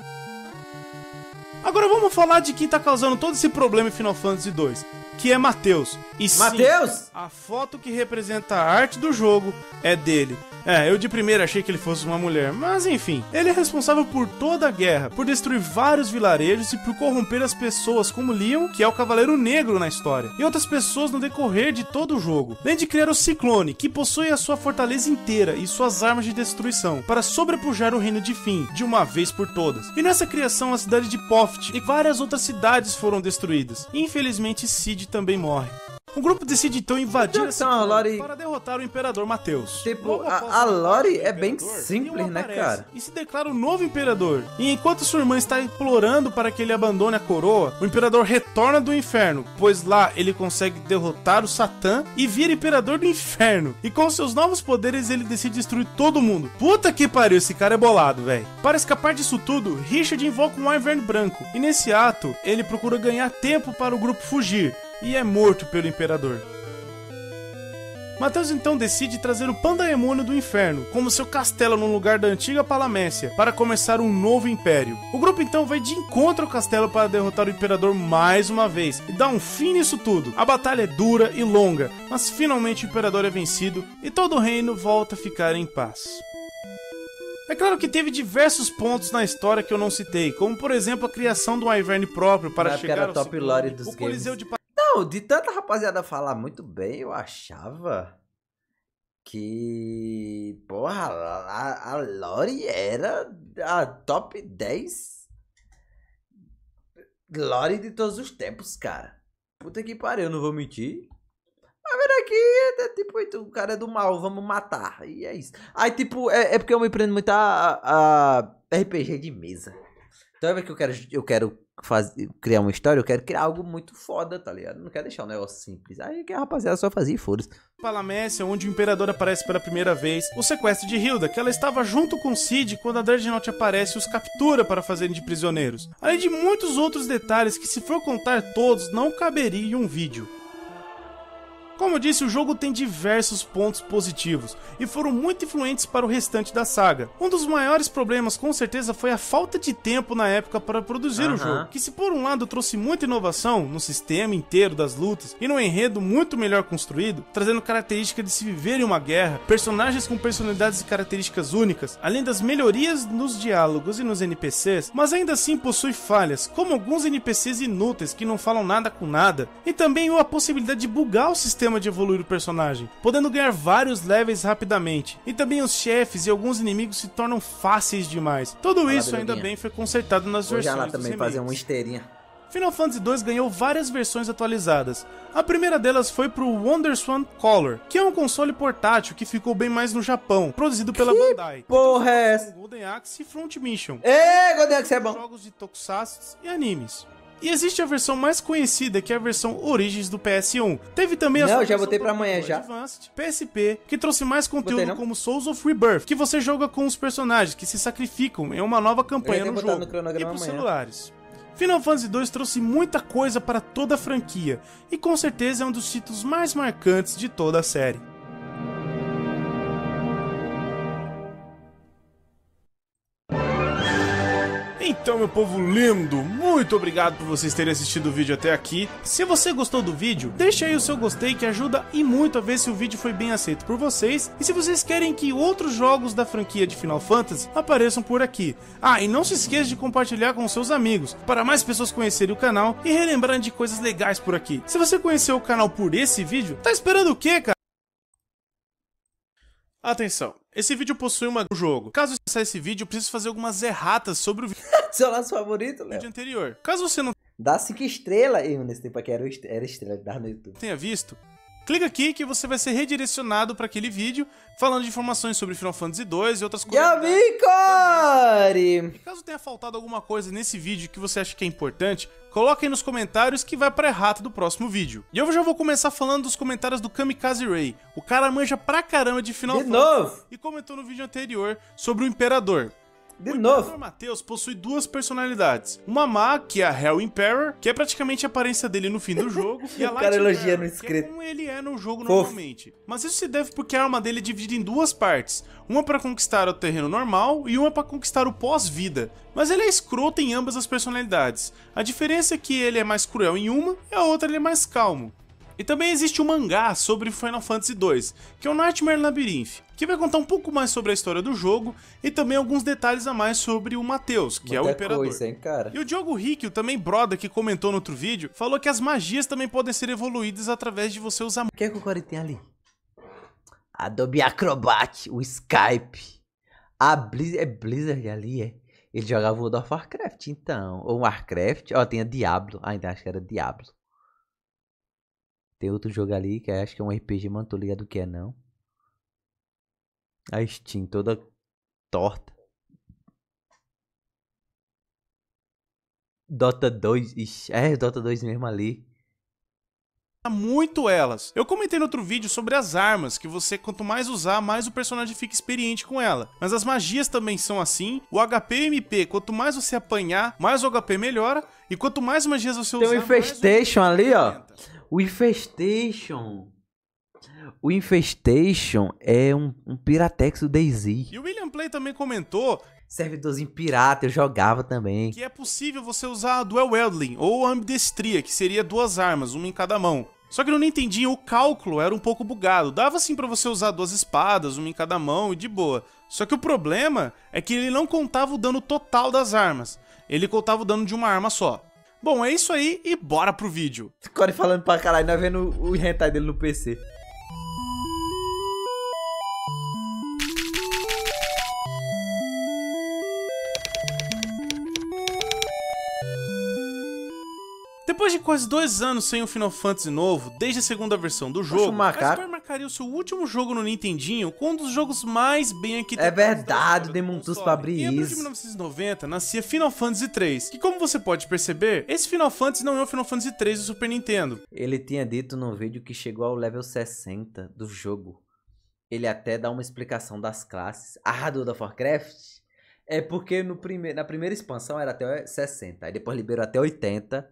Agora vamos falar de quem tá causando todo esse problema em Final Fantasy II, que é Matheus. E sim,
Matheus?
a foto que representa a arte do jogo é dele. Eu de primeira achei que ele fosse uma mulher, mas enfim. Ele é responsável por toda a guerra, por destruir vários vilarejos e por corromper as pessoas como Leon, que é o Cavaleiro Negro na história, e outras pessoas no decorrer de todo o jogo. Além de criar o Ciclone, que possui a sua fortaleza inteira e suas armas de destruição, para sobrepujar o reino de Fim, de uma vez por todas. E nessa criação a cidade de Poft e várias outras cidades foram destruídas. E infelizmente Cid também morre. O grupo decide então invadir a cidade para derrotar o Imperador Matheus.
Tipo, a lore é bem simples, né, cara?
E se declara o novo Imperador. E enquanto sua irmã está implorando para que ele abandone a coroa, o Imperador retorna do inferno, pois lá ele consegue derrotar o Satã e vira Imperador do Inferno. E com seus novos poderes ele decide destruir todo mundo. Puta que pariu, esse cara é bolado, velho. Para escapar disso tudo, Richard invoca um Wyvern branco. E nesse ato, ele procura ganhar tempo para o grupo fugir. E é morto pelo Imperador. Matheus então decide trazer o Pandaemônio do Inferno como seu castelo no lugar da antiga Palamécia para começar um novo império. O grupo então vai de encontro ao castelo para derrotar o Imperador mais uma vez e dar um fim nisso tudo. A batalha é dura e longa, mas finalmente o Imperador é vencido e todo o reino volta a ficar em paz. É claro que teve diversos pontos na história que eu não citei, como por exemplo a criação do Wyvern próprio para chegar ao
top lore dos
o Coliseu de
Não, de tanta rapaziada falar muito bem, eu achava que, porra, a lore era a top 10 lore de todos os tempos, cara. Puta que pariu, eu não vou mentir. A verdade aqui é tipo, o cara é do mal, vamos matar. E é isso. Aí, tipo, é porque eu me prendo muito a RPG de mesa. Então é que eu quero criar uma história, eu quero criar algo muito foda, tá ligado? Não quero deixar um negócio simples. Aí que a rapaziada só fazia e foda-se.
Palamécia, onde o Imperador aparece pela primeira vez, o sequestro de Hilda, que ela estava junto com Cid quando a Dreadnought aparece e os captura para fazerem de prisioneiros. Além de muitos outros detalhes que, se for contar todos, não caberia em um vídeo. Como eu disse, o jogo tem diversos pontos positivos e foram muito influentes para o restante da saga. Um dos maiores problemas com certeza foi a falta de tempo na época para produzir o jogo, que se por um lado trouxe muita inovação no sistema inteiro das lutas e no enredo muito melhor construído, trazendo característica de se viver em uma guerra, personagens com personalidades e características únicas, além das melhorias nos diálogos e nos NPCs, mas ainda assim possui falhas, como alguns NPCs inúteis que não falam nada com nada, e também a possibilidade de bugar o sistema de evoluir o personagem, podendo ganhar vários levels rapidamente, e também os chefes e alguns inimigos se tornam fáceis demais. Tudo isso ainda bem foi consertado nas versões
Vou já lá
dos
também
remakes.
fazer uma esteirinha.
Final Fantasy II ganhou várias versões atualizadas. A primeira delas foi pro WonderSwan Color, que é um console portátil que ficou bem mais no Japão, produzido pela Bandai.
Porra é essa?
Golden Axe e Front Mission,
Ê, Golden Axe é bom.
jogos de tokusatsu e animes. E existe a versão mais conhecida, que é a versão Origins do PS1. Teve também a
Não,
sua
já
versão
botei pra amanhã
portátil
já.
Advanced, PSP, que trouxe mais
Botei,
conteúdo
não?
como Souls of Rebirth, que você joga com os personagens que se sacrificam em uma nova campanha
Eu ia
no
botar
jogo,
no cronograma
e pros
amanhã.
celulares. Final Fantasy II trouxe muita coisa para toda a franquia, e com certeza é um dos títulos mais marcantes de toda a série. Então, meu povo lindo, muito obrigado por vocês terem assistido o vídeo até aqui. Se você gostou do vídeo, deixa aí o seu gostei, que ajuda e muito a ver se o vídeo foi bem aceito por vocês. E se vocês querem que outros jogos da franquia de Final Fantasy apareçam por aqui. Ah, e não se esqueça de compartilhar com seus amigos, para mais pessoas conhecerem o canal e relembrarem de coisas legais por aqui. Se você conheceu o canal por esse vídeo, tá esperando o quê, cara? Atenção, esse vídeo possui um jogo. Caso você acesse esse vídeo, eu preciso fazer algumas erratas sobre o
Seu laço favorito, Léo?
vídeo anterior. Caso você não
Dá 5 estrelas. Eu, nesse tempo aqui era estrela, dá no YouTube.
tenha visto, clica aqui que você vai ser redirecionado para aquele vídeo falando de informações sobre Final Fantasy II e outras coisas.
Yamikori!
E caso tenha faltado alguma coisa nesse vídeo que você acha que é importante, coloca aí nos comentários que vai pra errata do próximo vídeo. E eu já vou começar falando dos comentários do Kamikaze Ray. O cara manja pra caramba de Final
De
Fantasy
novo?
e comentou no vídeo anterior sobre o Imperador.
De
O
novo.
Imperador Mateus possui duas personalidades. Uma má, que é a Hell Emperor, que é praticamente a aparência dele no fim do jogo, e a
O
Light
cara elogia
Emperor,
no
que é
inscrito.
como ele é no jogo
Fofo.
normalmente. Mas isso se deve porque a arma dele é dividida em duas partes. Uma para conquistar o terreno normal e uma para conquistar o pós-vida. Mas ele é escroto em ambas as personalidades. A diferença é que ele é mais cruel em uma e a outra ele é mais calmo. E também existe um mangá sobre Final Fantasy II, que é o Nightmare Labyrinth, que vai contar um pouco mais sobre a história do jogo e também alguns detalhes a mais sobre o Mateus, que é o
Muita
Imperador.
coisa, hein, cara.
E o Diogo Riccio, também brother que comentou no outro vídeo, falou que as magias também podem ser evoluídas através de você usar.
O que é que o Core tem ali? Adobe Acrobat, o Skype. A Blizzard, é Blizzard ali, é? Ele jogava World of Warcraft, então. Ou Warcraft. Ó, tem a Diablo. Ah, ainda acho que era Diablo. Tem outro jogo ali que acho que é um RPG, mano, tô ligado que é não. A Steam toda torta. Dota 2, ixi, é Dota 2 mesmo ali.
Muito elas. Eu comentei no outro vídeo sobre as armas, que você quanto mais usar, mais o personagem fica experiente com ela. Mas as magias também são assim. O HP e MP, quanto mais você apanhar, mais o HP melhora. E quanto mais magias você
Tem
usar,
um
mais
Infestation ali, ó.
aumenta.
O Infestation. O Infestation é um Piratex do DayZ.
E o William Play também comentou
Servidorzinho pirata, eu jogava também.
que é possível você usar a Dual Wielding ou a Ambidestria, que seria duas armas, uma em cada mão. Só que no Nintendinho o cálculo era um pouco bugado. Dava sim pra você usar duas espadas, uma em cada mão e de boa. Só que o problema é que ele não contava o dano total das armas. Ele contava o dano de uma arma só. Bom, é isso aí e bora pro vídeo.
Core falando pra caralho, nós vendo o hentai dele no PC.
Depois de quase 2 anos sem um Final Fantasy novo, desde a segunda versão do jogo, a Square marcaria o seu último jogo no Nintendinho com um dos jogos mais bem arquitetados.
É verdade, Demontus pra abrir
isso. Em abril de
isso.
1990 nascia Final Fantasy 3, que como você pode perceber, esse Final Fantasy não é o Final Fantasy 3 do Super Nintendo.
Ele tinha dito no vídeo que chegou ao level 60 do jogo. Ele até dá uma explicação das classes. A do World of Warcraft é porque na primeira expansão era até 60, aí depois liberou até 80,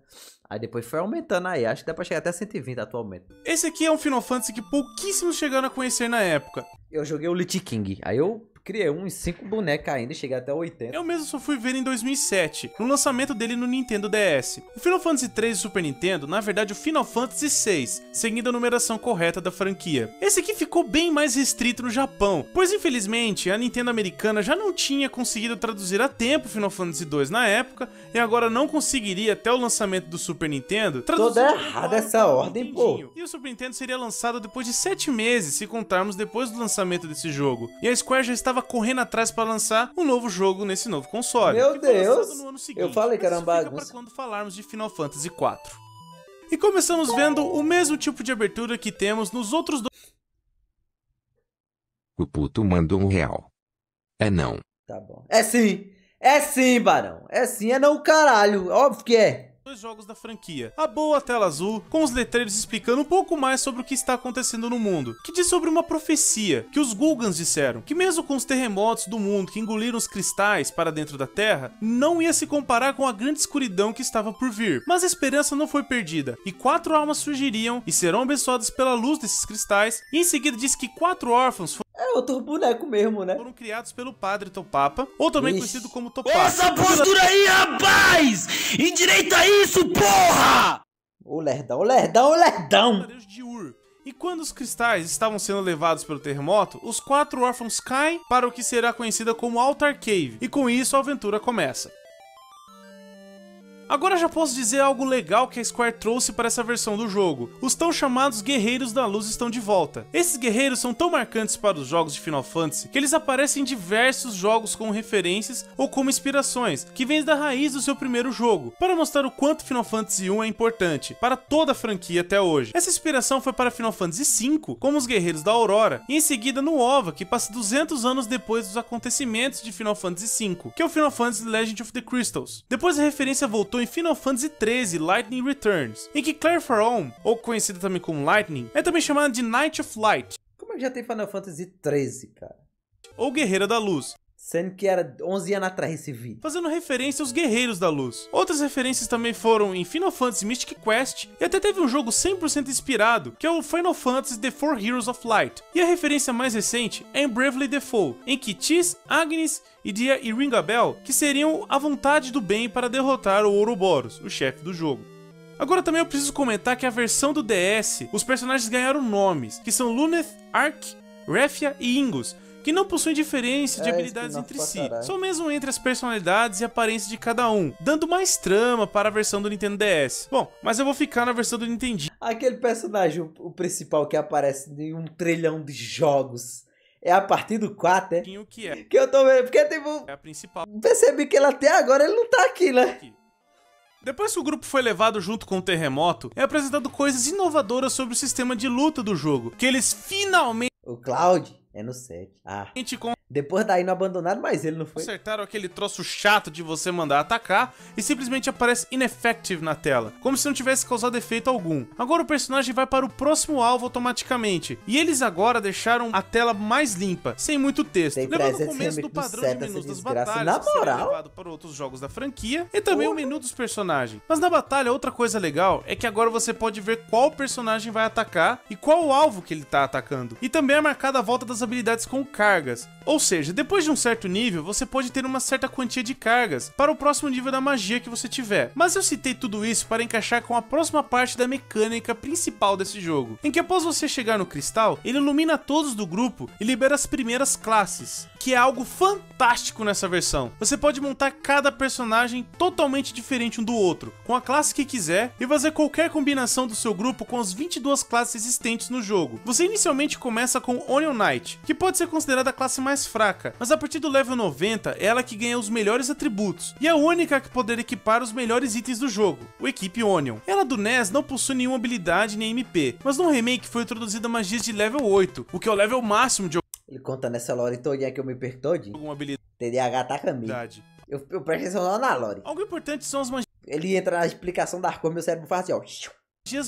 aí depois foi aumentando aí, acho que dá pra chegar até 120 atualmente.
Esse aqui é um Final Fantasy que pouquíssimos chegaram a conhecer na época.
Eu joguei o Lich King, aí eu criei uns 5 bonecos ainda e cheguei até 80.
Eu mesmo só fui ver em 2007, no lançamento dele no Nintendo DS. O Final Fantasy 3 do Super Nintendo, na verdade o Final Fantasy 6, seguindo a numeração correta da franquia. Esse aqui ficou bem mais restrito no Japão, pois infelizmente a Nintendo americana já não tinha conseguido traduzir a tempo Final Fantasy 2 na época, e agora não conseguiria até o lançamento do Super Nintendo traduzir.
Toda errada essa ordem, pô.
E o Super Nintendo seria lançado depois de 7 meses, se contarmos depois do lançamento desse jogo. E a Square já estava correndo atrás para lançar um novo jogo nesse novo console.
Meu Deus!
No ano seguinte,
Eu falei que era uma bagunça.
Para quando falarmos de Final Fantasy 4. E começamos vendo o mesmo tipo de abertura que temos nos outros dois.
O puto mandou R$1. É não.
Tá bom. É sim, Barão. É sim, é não, caralho. Óbvio que é.
Jogos da franquia. A boa tela azul, com os letreiros explicando um pouco mais sobre o que está acontecendo no mundo, que diz sobre uma profecia que os Gulgans disseram, que mesmo com os terremotos do mundo que engoliram os cristais para dentro da Terra, não ia se comparar com a grande escuridão que estava por vir. Mas a esperança não foi perdida, e 4 almas surgiriam e serão abençoadas pela luz desses cristais, e em seguida diz que 4 órfãos
é outro boneco mesmo, né?
foram criados pelo padre Topapa, ou também conhecido como Topapa.
Essa postura aí, rapaz! Endireita isso, porra!
O lerdão.
De Ur. E quando os cristais estavam sendo levados pelo terremoto, os 4 órfãos caem para o que será conhecida como Altar Cave, e com isso a aventura começa. Agora já posso dizer algo legal que a Square trouxe para essa versão do jogo. Os tão chamados Guerreiros da Luz estão de volta. Esses guerreiros são tão marcantes para os jogos de Final Fantasy que eles aparecem em diversos jogos como referências ou como inspirações, que vêm da raiz do seu primeiro jogo, para mostrar o quanto Final Fantasy 1 é importante para toda a franquia até hoje. Essa inspiração foi para Final Fantasy V, como os Guerreiros da Aurora, e em seguida no OVA, que passa 200 anos depois dos acontecimentos de Final Fantasy V, que é o Final Fantasy Legend of the Crystals. Depois a referência voltou em Final Fantasy XIII Lightning Returns, em que Claire Faron, ou conhecida também como Lightning, é também chamada de Knight of Light.
Como é que já tem Final Fantasy XIII, cara?
Ou Guerreira da Luz.
Sendo que era 11 anos atrás esse vídeo.
Fazendo referência aos Guerreiros da Luz. Outras referências também foram em Final Fantasy Mystic Quest, e até teve um jogo 100% inspirado, que é o Final Fantasy The Four Heroes of Light. E a referência mais recente é em Bravely Default, em que Tis, Agnes, Idia e Ringabel, que seriam a vontade do bem para derrotar o Ouroboros, o chefe do jogo. Agora também eu preciso comentar que a versão do DS, os personagens ganharam nomes, que são Luneth, Ark, Refia e Ingus, que não possuem diferença de habilidades entre si, só mesmo entre as personalidades e aparência de cada um, dando mais trama para a versão do Nintendo DS. Bom, mas eu vou ficar na versão do Nintendinho.
Aquele personagem, o principal que aparece em 1 trilhão de jogos, é a partir do 4, é?
Que é?
Que eu tô vendo, porque tipo,
É a principal.
percebi que ele até agora ele não tá aqui, né?
Depois que o grupo foi levado junto com o terremoto, é apresentado coisas inovadoras sobre o sistema de luta do jogo, que eles finalmente...
O Cloud é no 7. Depois daí não abandonaram mais ele, não foi?
Consertaram aquele troço chato de você mandar atacar e simplesmente aparece ineffective na tela, como se não tivesse causado efeito algum. Agora o personagem vai para o próximo alvo automaticamente, e eles agora deixaram a tela mais limpa, sem muito texto, levando o começo do padrão de menus das batalhas,
na
que será
moral,
levado para outros jogos da franquia, e também o menu dos personagens. Mas na batalha, outra coisa legal é que agora você pode ver qual personagem vai atacar e qual o alvo que ele está atacando. E também é marcada a volta das habilidades com cargas. Ou seja, depois de um certo nível, você pode ter uma certa quantia de cargas para o próximo nível da magia que você tiver. Mas eu citei tudo isso para encaixar com a próxima parte da mecânica principal desse jogo, em que após você chegar no cristal, ele ilumina todos do grupo e libera as primeiras classes, que é algo fantástico nessa versão. Você pode montar cada personagem totalmente diferente um do outro, com a classe que quiser, e fazer qualquer combinação do seu grupo com as 22 classes existentes no jogo. Você inicialmente começa com Onion Knight, que pode ser considerada a classe mais mais fraca, mas a partir do level 90 é ela que ganha os melhores atributos, e é a única que poder equipar os melhores itens do jogo, o Equipe Onion. Ela do NES não possui nenhuma habilidade nem MP, mas no remake foi introduzida magias de level 8, o que é o level máximo de
Ele conta nessa lore todinha que eu me perco todinho.
alguma habilidade.
TDAH tá caminho. Eu presto atenção na lore.
Algo importante são as magias
Ele entra na explicação da cor, meu cérebro faz assim, ó.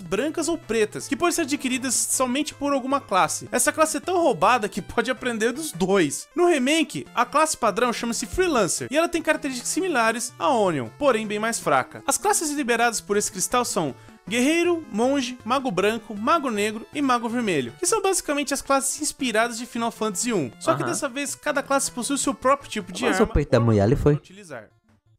brancas ou pretas, que podem ser adquiridas somente por alguma classe. Essa classe é tão roubada que pode aprender dos dois. No remake, a classe padrão chama-se Freelancer, e ela tem características similares a Onion, porém bem mais fraca. As classes liberadas por esse cristal são Guerreiro, Monge, Mago Branco, Mago Negro e Mago Vermelho, que são basicamente as classes inspiradas de Final Fantasy 1. Só que dessa vez, cada classe possui o seu próprio tipo de arma
o peito da mulher ali foi.
utilizar.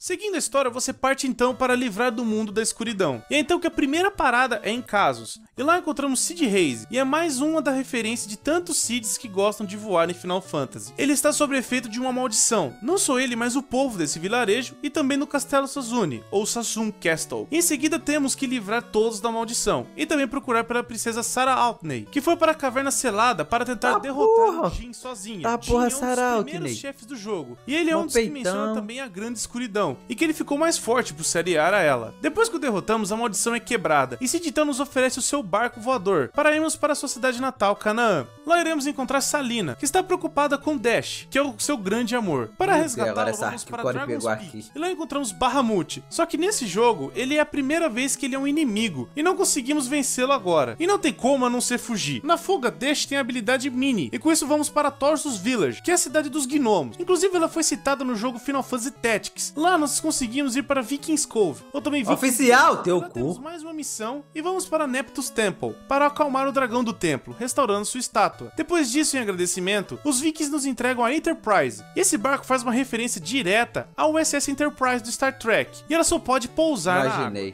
Seguindo a história, você parte então para livrar do mundo da escuridão. E é então que a primeira parada é em Casos. E lá encontramos Cid Reis, e é mais uma da referência de tantos Cids que gostam de voar em Final Fantasy. Ele está sob efeito de uma maldição. Não só ele, mas o povo desse vilarejo e também no Castelo Sazune, ou Sassoon Castle. Em seguida temos que livrar todos da maldição, e também procurar pela princesa Sarah Altney, que foi para a Caverna Selada para tentar derrotar o Jin sozinha. Jin é um dos primeiros chefes do jogo, e ele é um dos que menciona também a grande escuridão, e que ele ficou mais forte por se aliar a ela. Depois que o derrotamos, a maldição é quebrada, e Cid então nos oferece o seu barco voador para irmos para sua cidade natal, Canaã. Lá iremos encontrar Salina, que está preocupada com Dash, que é o seu grande amor. Para resgatá-lo, vamos para Dragon's Peak, e lá encontramos Bahamut. Só que nesse jogo, ele é a primeira vez que ele é um inimigo, e não conseguimos vencê-lo agora. E não tem como a não ser fugir. Na fuga, Dash tem a habilidade Mini, e com isso vamos para Torsus Village, que é a cidade dos gnomos. Inclusive, ela foi citada no jogo Final Fantasy Tactics. Lá nós conseguimos ir para Vikings Cove, ou também Vikings
Oficial, teu cu.
Temos mais uma missão e vamos para Neptus Temple, para acalmar o dragão do templo, restaurando sua estátua. Depois disso, em agradecimento, os Vikings nos entregam a Enterprise, e esse barco faz uma referência direta ao USS Enterprise do Star Trek, e ela só pode pousar na água.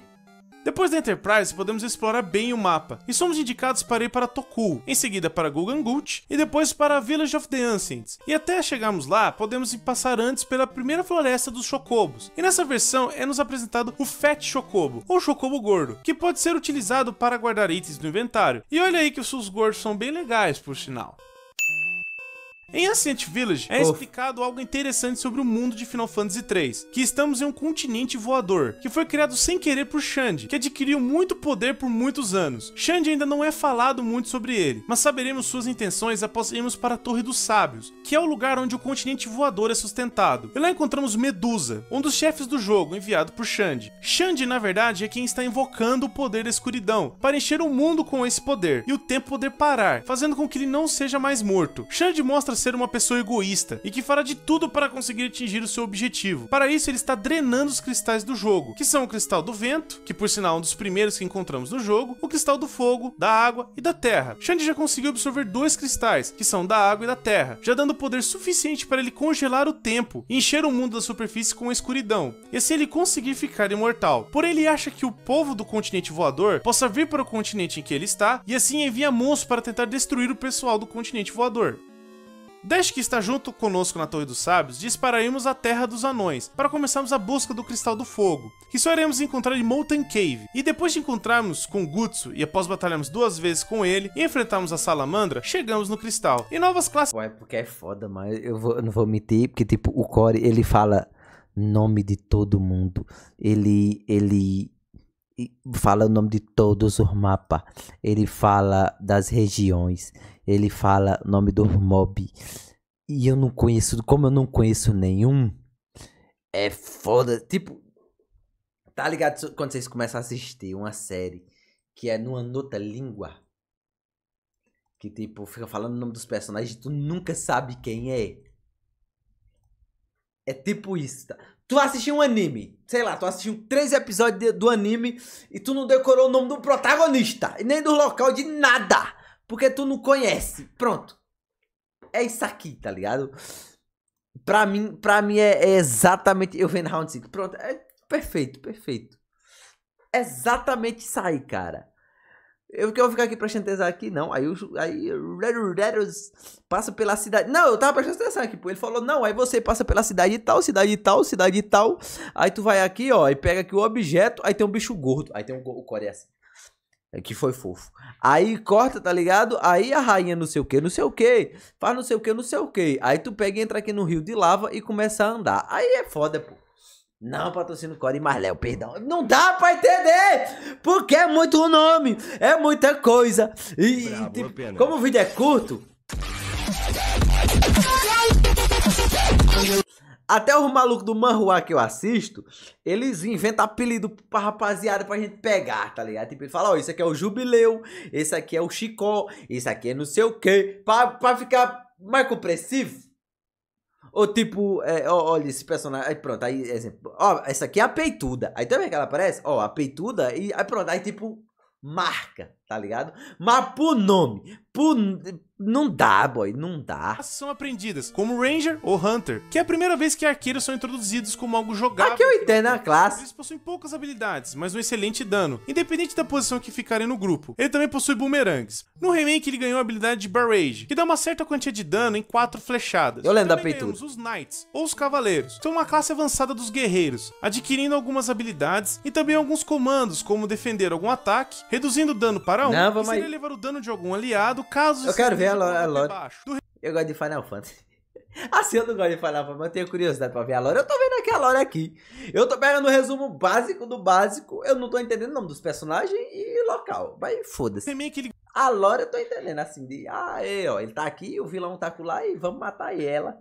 Depois da Enterprise, podemos explorar bem o mapa, e somos indicados para ir para Tokul, em seguida para Gulgan Gulch, e depois para a Village of the Ancients. E até chegarmos lá, podemos passar antes pela primeira floresta dos Chocobos, e nessa versão é nos apresentado o Fat Chocobo, ou Chocobo Gordo, que pode ser utilizado para guardar itens no inventário. E olha aí que os seus gordos são bem legais, por sinal. Em Ancient Village é explicado algo interessante sobre o mundo de Final Fantasy III, que estamos em um continente voador, que foi criado sem querer por Xande, que adquiriu muito poder por muitos anos. Xande ainda não é falado muito sobre ele, mas saberemos suas intenções após irmos para a Torre dos Sábios, que é o lugar onde o continente voador é sustentado. E lá encontramos Medusa, um dos chefes do jogo enviado por Xande. Xande, na verdade, é quem está invocando o poder da escuridão, para encher o mundo com esse poder, e o tempo poder parar, fazendo com que ele não seja mais morto. Xande mostra ser uma pessoa egoísta e que fará de tudo para conseguir atingir o seu objetivo. Para isso, ele está drenando os cristais do jogo, que são o cristal do vento, que por sinal é um dos primeiros que encontramos no jogo, o cristal do fogo, da água e da terra. Xande já conseguiu absorver 2 cristais, que são da água e da terra, já dando poder suficiente para ele congelar o tempo e encher o mundo da superfície com a escuridão, e assim ele conseguir ficar imortal. Porém, ele acha que o povo do continente voador possa vir para o continente em que ele está, e assim envia monstros para tentar destruir o pessoal do continente voador. Dash, que está junto conosco na Torre dos Sábios, diz para irmos à Terra dos Anões, para começarmos a busca do Cristal do Fogo, que só iremos encontrar em Molten Cave. E depois de encontrarmos com Gutsu e após batalharmos 2 vezes com ele e enfrentarmos a Salamandra, chegamos no Cristal. E novas classes...
Pô, é porque é foda, mas eu não vou mentir, porque tipo, o Core, ele fala nome de todo mundo, ele fala o nome de todos os mapas, ele fala das regiões, ele fala o nome dos mob, e eu não conheço, como eu não conheço nenhum, é foda, tipo, tá ligado quando vocês começam a assistir uma série que é numa outra língua, que tipo, fica falando o nome dos personagens e tu nunca sabe quem é? É tipo isso, tá? Tu assistiu um anime, sei lá, tu assistiu 3 episódios do anime e tu não decorou o nome do protagonista, e nem do local, de nada, porque tu não conhece. Pronto. É isso aqui, tá ligado? Pra mim é exatamente... Eu vendo Round 5. Pronto, é perfeito, perfeito. Exatamente isso aí, cara. Eu vou ficar aqui prestando atenção aqui, não. Aí passa pela cidade. Não, eu tava prestando atenção aqui, pô. Ele falou, não, aí você passa pela cidade tal, cidade tal, cidade tal. Aí tu vai aqui, ó, e pega aqui o objeto. Aí tem um bicho gordo. Aí tem o Core assim. Que foi fofo. Aí corta, tá ligado? Aí a rainha não sei o que, faz não sei o que, não sei o que. Aí tu pega e entra aqui no rio de lava e começa a andar. Aí é foda, pô. Não, patrocínio Core mais Léo, perdão. Não dá pra entender! Porque é muito nome, é muita coisa. E tipo, como o vídeo é curto... Até os malucos do manhua que eu assisto, eles inventam apelido pra rapaziada pra gente pegar, tá ligado? Tipo, ele fala, ó, esse aqui é o Jubileu, esse aqui é o Chicó, esse aqui é não sei o quê, pra ficar mais compreensivo. Ou tipo, olha esse personagem, aí pronto, aí exemplo, ó, essa aqui é a peituda, aí também que ela aparece, ó, a peituda, e aí pronto, aí tipo, marca, tá ligado? Mas por nome, não dá, boy, não dá.
São aprendidas, como Ranger ou Hunter, que é a primeira vez que arqueiros são introduzidos como algo jogável.
Aqui eu entendo a classe.
Eles possuem poucas habilidades, mas um excelente dano, independente da posição que ficarem no grupo. Ele também possui boomerangues. No remake ele ganhou a habilidade de Barrage, que dá uma certa quantia de dano em 4 flechadas.
Eu lembro da
também
peituda.
ganhamos os Knights, ou os Cavaleiros, são uma classe avançada dos guerreiros, adquirindo algumas habilidades e também alguns comandos, como defender algum ataque, reduzindo o dano para 1,
Não,
e
vamos
seria
aí.
levar o dano de algum aliado, caso...
Eu quero ver a lore.
baixo.
Eu gosto de Final Fantasy. Assim eu não gosto de Final Fantasy, mas eu tenho curiosidade pra ver a lore. Eu tô vendo aqui a lore aqui. Eu tô pegando o resumo básico do básico. Eu não tô entendendo o nome dos personagens e local. Mas foda-se.
Remake ele
A lore eu tô entendendo assim de... ó, ele tá aqui, o vilão tá lá e vamos matar ela.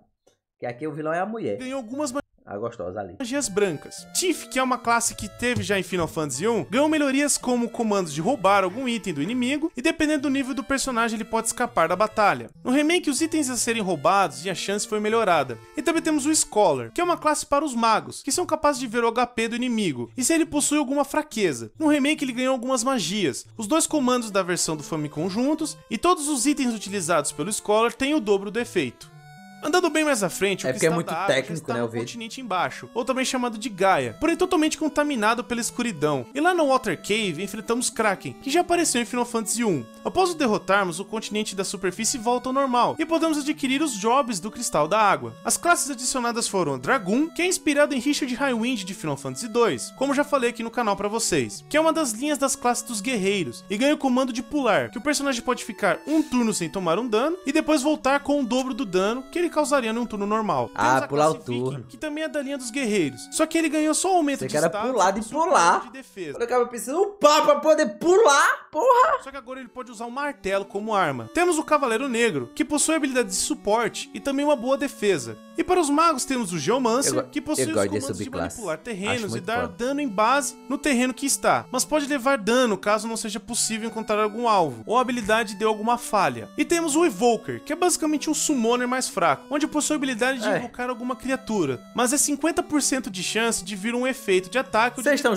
Que aqui o vilão é a mulher.
ganhou algumas
A gostosa ali.
magias brancas. Tiff, que é uma classe que teve já em Final Fantasy 1, ganhou melhorias como comandos de roubar algum item do inimigo, e dependendo do nível do personagem ele pode escapar da batalha. No remake os itens a serem roubados e a chance foi melhorada. E também temos o Scholar, que é uma classe para os magos, que são capazes de ver o HP do inimigo, e se ele possui alguma fraqueza. No remake ele ganhou algumas magias, os 2 comandos da versão do Famicom juntos, e todos os itens utilizados pelo Scholar têm o dobro do efeito. Andando bem mais à frente, o
É porque é
cristal
muito
da água já
técnico,
está
né,
no
o vídeo.
continente embaixo, ou também chamado de Gaia, porém totalmente contaminado pela escuridão. E lá no Water Cave enfrentamos Kraken, que já apareceu em Final Fantasy 1. Após o derrotarmos, o continente da superfície volta ao normal, e podemos adquirir os jobs do cristal da água. As classes adicionadas foram Dragoon, que é inspirado em Richard Highwind de Final Fantasy 2, como já falei aqui no canal pra vocês, que é uma das linhas das classes dos guerreiros, e ganha o comando de pular, que o personagem pode ficar um turno sem tomar um dano, e depois voltar com o dobro do dano que ele causaria num turno normal.
Ah,
Temos a
pular o
classe Viking,
turno.
que também é da linha dos guerreiros, só que ele ganhou só aumento
Você
de
quer era
status
pular de
e suporte
pular.
de defesa.
Quando acaba precisando upar pra poder pular, porra.
Só que agora ele pode usar um martelo como arma. Temos o Cavaleiro Negro, que possui habilidades de suporte e também uma boa defesa. E para os magos temos o Geomancer, que possui os
gosto desse
comandos de
subclasse.
manipular
Acho
terrenos e
muito
dar
foda.
dano em base no terreno que está, mas pode levar dano caso não seja possível encontrar algum alvo, ou a habilidade deu alguma falha. E temos o Evoker, que é basicamente um summoner mais fraco, onde possui a habilidade de invocar alguma criatura, mas é 50% de chance de vir um efeito de ataque ou de
Vocês estão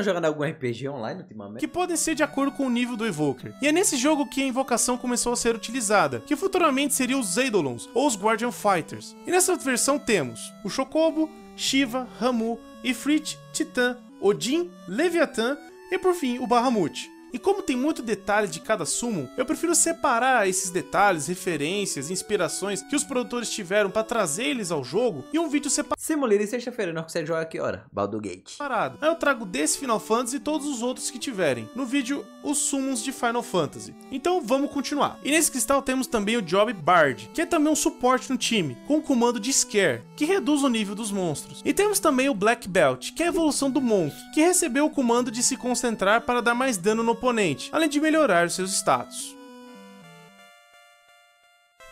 jogando algum RPG online ultimamente?
que podem ser de acordo com o nível do Evoker. E é nesse jogo que a invocação começou a ser utilizada, que futuramente seriam os Eidolons, ou os Guardian Fighters. E nessa versão temos o Chocobo, Shiva, Ramu, Ifrit, Titã, Odin, Leviatã e por fim o Bahamut. E como tem muito detalhe de cada summon, eu prefiro separar esses detalhes, referências, inspirações que os produtores tiveram para trazer eles ao jogo em um vídeo
Simulir em sexta-feira, nós conseguimos jogar que hora? Baldur Gate.
separado. Aí eu trago desse Final Fantasy e todos os outros que tiverem. No vídeo, os summons de Final Fantasy. Então vamos continuar. E nesse cristal temos também o Job Bard, que é também um suporte no time, com o comando de Scare, que reduz o nível dos monstros. E temos também o Black Belt, que é a evolução do monstro, que recebeu o comando de se concentrar para dar mais dano no oponente, além de melhorar os seus status.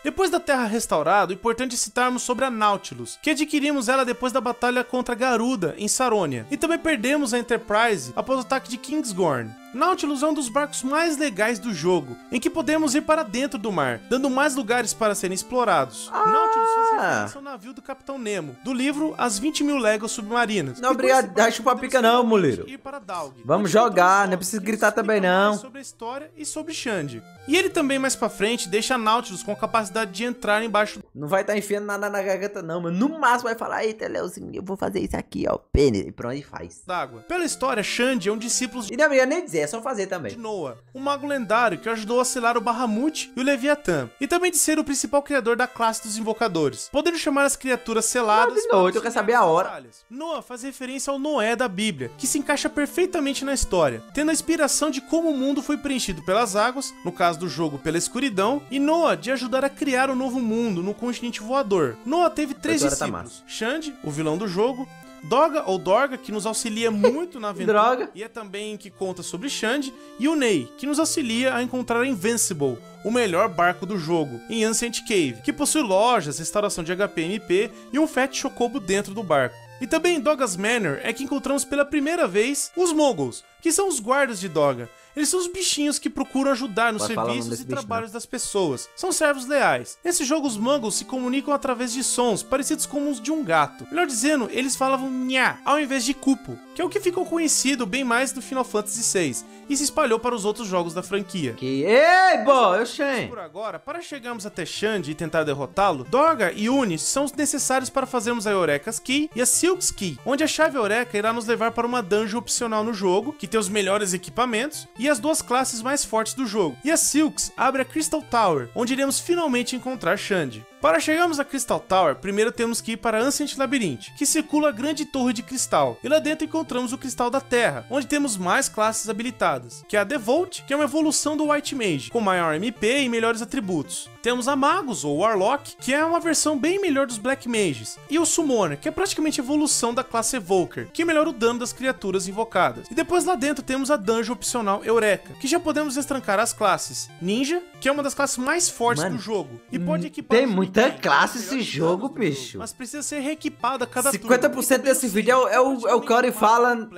Depois da Terra restaurada, o importante é citarmos sobre a Nautilus, que adquirimos ela depois da batalha contra Garuda, em Saronia, e também perdemos a Enterprise após o ataque de Kingsgorn. Nautilus é um dos barcos mais legais do jogo, em que podemos ir para dentro do mar, dando mais lugares para serem explorados. Nautilus faz referência ao navio do Capitão Nemo, do livro As 20.000 Léguas Submarinas.
Não,
E com
obrigado,
esse barco
dá chupa
podemos
pica não,
finalmente
moleiro.
ir para Daug,
Vamos
onde
jogar,
encontramos
não precisa
Zob,
gritar
que nos
também,
explica mais
não.
sobre a história e sobre Xande. E ele também mais pra frente deixa a Nautilus com a capacidade de entrar embaixo.
Não vai estar enfiando nada na garganta não, mano. No máximo vai falar, eita, Leozinho, eu vou fazer isso aqui, ó. Pene. E pronto, e faz.
D'água. Pela história, Xande é um discípulo
E não ia nem dizer, quiser, é só fazer
de
também.
Noah, um mago lendário que ajudou a selar o Bahamut e o Leviatã, e também de ser o principal criador da classe dos invocadores, podendo chamar as criaturas seladas
de noite,
para
eu quero saber a hora.
batalhas. Noah faz referência ao Noé da Bíblia, que se encaixa perfeitamente na história, tendo a inspiração de como o mundo foi preenchido pelas águas, no caso do jogo pela escuridão, e Noah de ajudar a criar um novo mundo no continente voador. Noah teve 3 discípulos: Xande, o vilão do jogo, Doga ou Dorga, que nos auxilia muito na aventura
Droga.
e é também que conta sobre Xande, e o Ney, que nos auxilia a encontrar a Invincible, o melhor barco do jogo, em Ancient Cave, que possui lojas, restauração de HP MP e um Fat Chocobo dentro do barco. E também em Doga's Manor é que encontramos pela primeira vez os Moguls, que são os guardas de Doga. Eles são os bichinhos que procuram ajudar nos
Pode falar o nome
serviços
desse
e
bicho,
trabalhos das pessoas. São servos leais. Nesse jogo, os Muggles se comunicam através de sons parecidos com os de um gato. Melhor dizendo, eles falavam nha ao invés de cupo, que é o que ficou conhecido bem mais no Final Fantasy VI e se espalhou para os outros jogos da franquia.
Ei, boy, eu sei.
Por agora, para chegarmos até Xande e tentar derrotá-lo, Dorga e Uni são os necessários para fazermos a Eureka's Key e a Silk's Key, onde a chave Eureka irá nos levar para uma dungeon opcional no jogo, que tem os melhores equipamentos e as duas classes mais fortes do jogo. E a Silks abre a Crystal Tower, onde iremos finalmente encontrar Xande. Para chegarmos a Crystal Tower, primeiro temos que ir para Ancient Labyrinth, que circula a grande torre de cristal, e lá dentro encontramos o Cristal da Terra, onde temos mais classes habilitadas, que é a Devote, que é uma evolução do White Mage, com maior MP e melhores atributos. Temos a Magus, ou Warlock, que é uma versão bem melhor dos Black Mages, e o Summoner, que é praticamente a evolução da classe Evoker, que melhora o dano das criaturas invocadas. E depois lá dentro temos a dungeon opcional Eureka, que já podemos destrancar as classes Ninja, que é uma das classes mais fortes do jogo, e pode equipar...
Tem muita classe esse jogo, bicho.
Mas precisa ser reequipada a cada
50% desse vídeo é o Cody fala das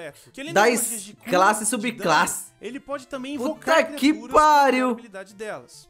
classes e subclasses.
Ele pode também
Puta
invocar
que
criaturas
pariu.
com a habilidade delas.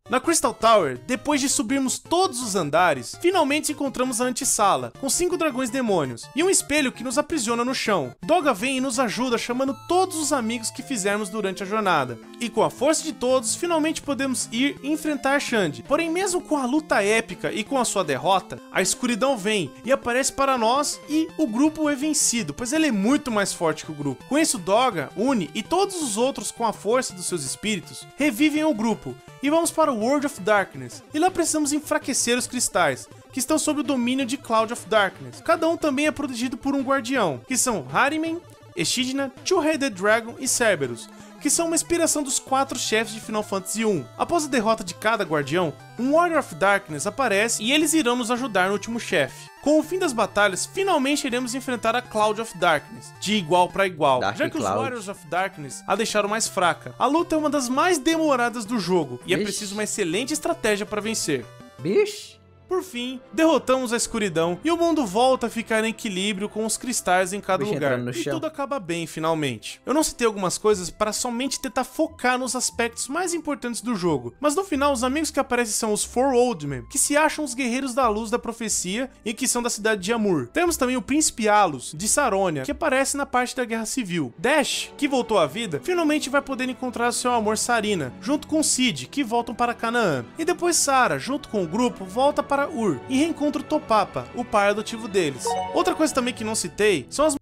Na Crystal Tower, depois de subirmos todos os andares, finalmente encontramos a antessala, com 5 dragões demônios, e um espelho que nos aprisiona no chão. Doga vem e nos ajuda chamando todos os amigos que fizermos durante a jornada. E com a força de todos, finalmente podemos ir e enfrentar Xande. Porém, mesmo com a luta épica e com a sua derrota, a escuridão vem e aparece para nós e o grupo é vencido, pois ele é muito mais forte que o grupo. Com isso, Doga, Uni e todos os outros com a força dos seus espíritos, revivem o grupo e vamos para o World of Darkness. E lá precisamos enfraquecer os cristais, que estão sob o domínio de Cloud of Darkness. Cada um também é protegido por um guardião, que são Harimen, Echidna, Two-Headed Dragon e Cerberus, que são uma inspiração dos 4 chefes de Final Fantasy I. Após a derrota de cada guardião, um Warrior of Darkness aparece e eles irão nos ajudar no último chefe. Com o fim das batalhas, finalmente iremos enfrentar a Cloud of Darkness, de igual para igual, já que os Warriors of Darkness a deixaram mais fraca. A luta é uma das mais demoradas do jogo, e é preciso uma excelente estratégia para vencer.
Bicho.
Por fim, derrotamos a escuridão e o mundo volta a ficar em equilíbrio com os cristais em cada lugar. E tudo acaba bem, finalmente. Eu não citei algumas coisas para somente tentar focar nos aspectos mais importantes do jogo, mas no final os amigos que aparecem são os Four Old Men, que se acham os guerreiros da luz da profecia e que são da cidade de Amur. Temos também o Príncipe Alus, de Saronia, que aparece na parte da Guerra Civil. Dash, que voltou à vida, finalmente vai poder encontrar seu amor Sarina, junto com Cid, que voltam para Canaã. E depois Sara, junto com o grupo, volta para Ur e reencontra o Topapa, o pai adotivo deles. Outra coisa também que não citei são as...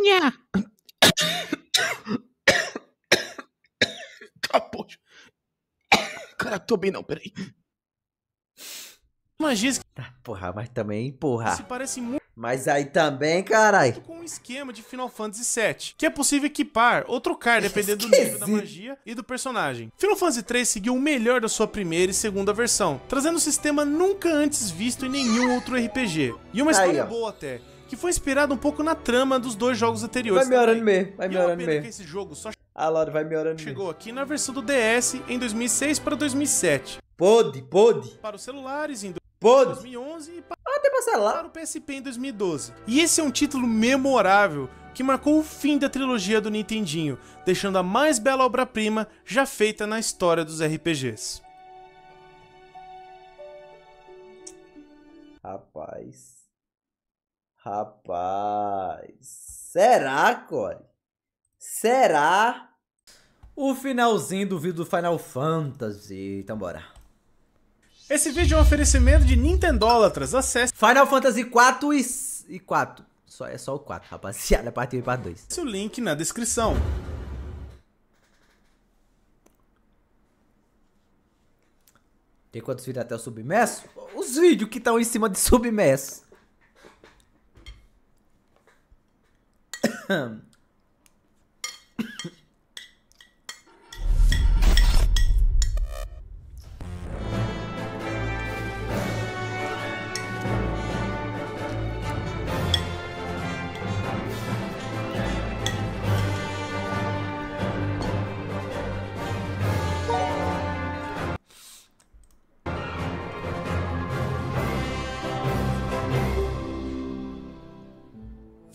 Nha. Ah, poxa. Cara, tô bem não, peraí.
magias que
Porra, mas também, porra.
se parecem muito
Mas aí também, carai.
com o esquema de Final Fantasy VII, que é possível equipar ou trocar dependendo do nível da magia e do personagem. Final Fantasy III seguiu o melhor da sua primeira e segunda versão, trazendo um sistema nunca antes visto em nenhum outro RPG. E uma história boa até, que foi inspirada um pouco na trama dos 2 jogos anteriores.
Vai melhorando
também.
mesmo, vai
E é uma
melhorando
pena
mesmo.
que esse jogo só
A Lore vai melhorando
chegou aqui na versão do DS em 2006 para 2007,
Pode.
para os celulares em
Pode.
2011 e
Até pra celular.
para o PSP em 2012. E esse é um título memorável que marcou o fim da trilogia do Nintendinho, deixando a mais bela obra-prima já feita na história dos RPGs.
Rapaz. Será, Core? Será? O finalzinho do vídeo do Final Fantasy. Então bora.
Esse vídeo é um oferecimento de Nintendólatras. Acesse
Final Fantasy 4 e 4. É só o 4, rapaziada. Parte 1 e parte 2.
o link na descrição.
Tem quantos vídeos até o submerso? Os vídeos que estão em cima de submerso.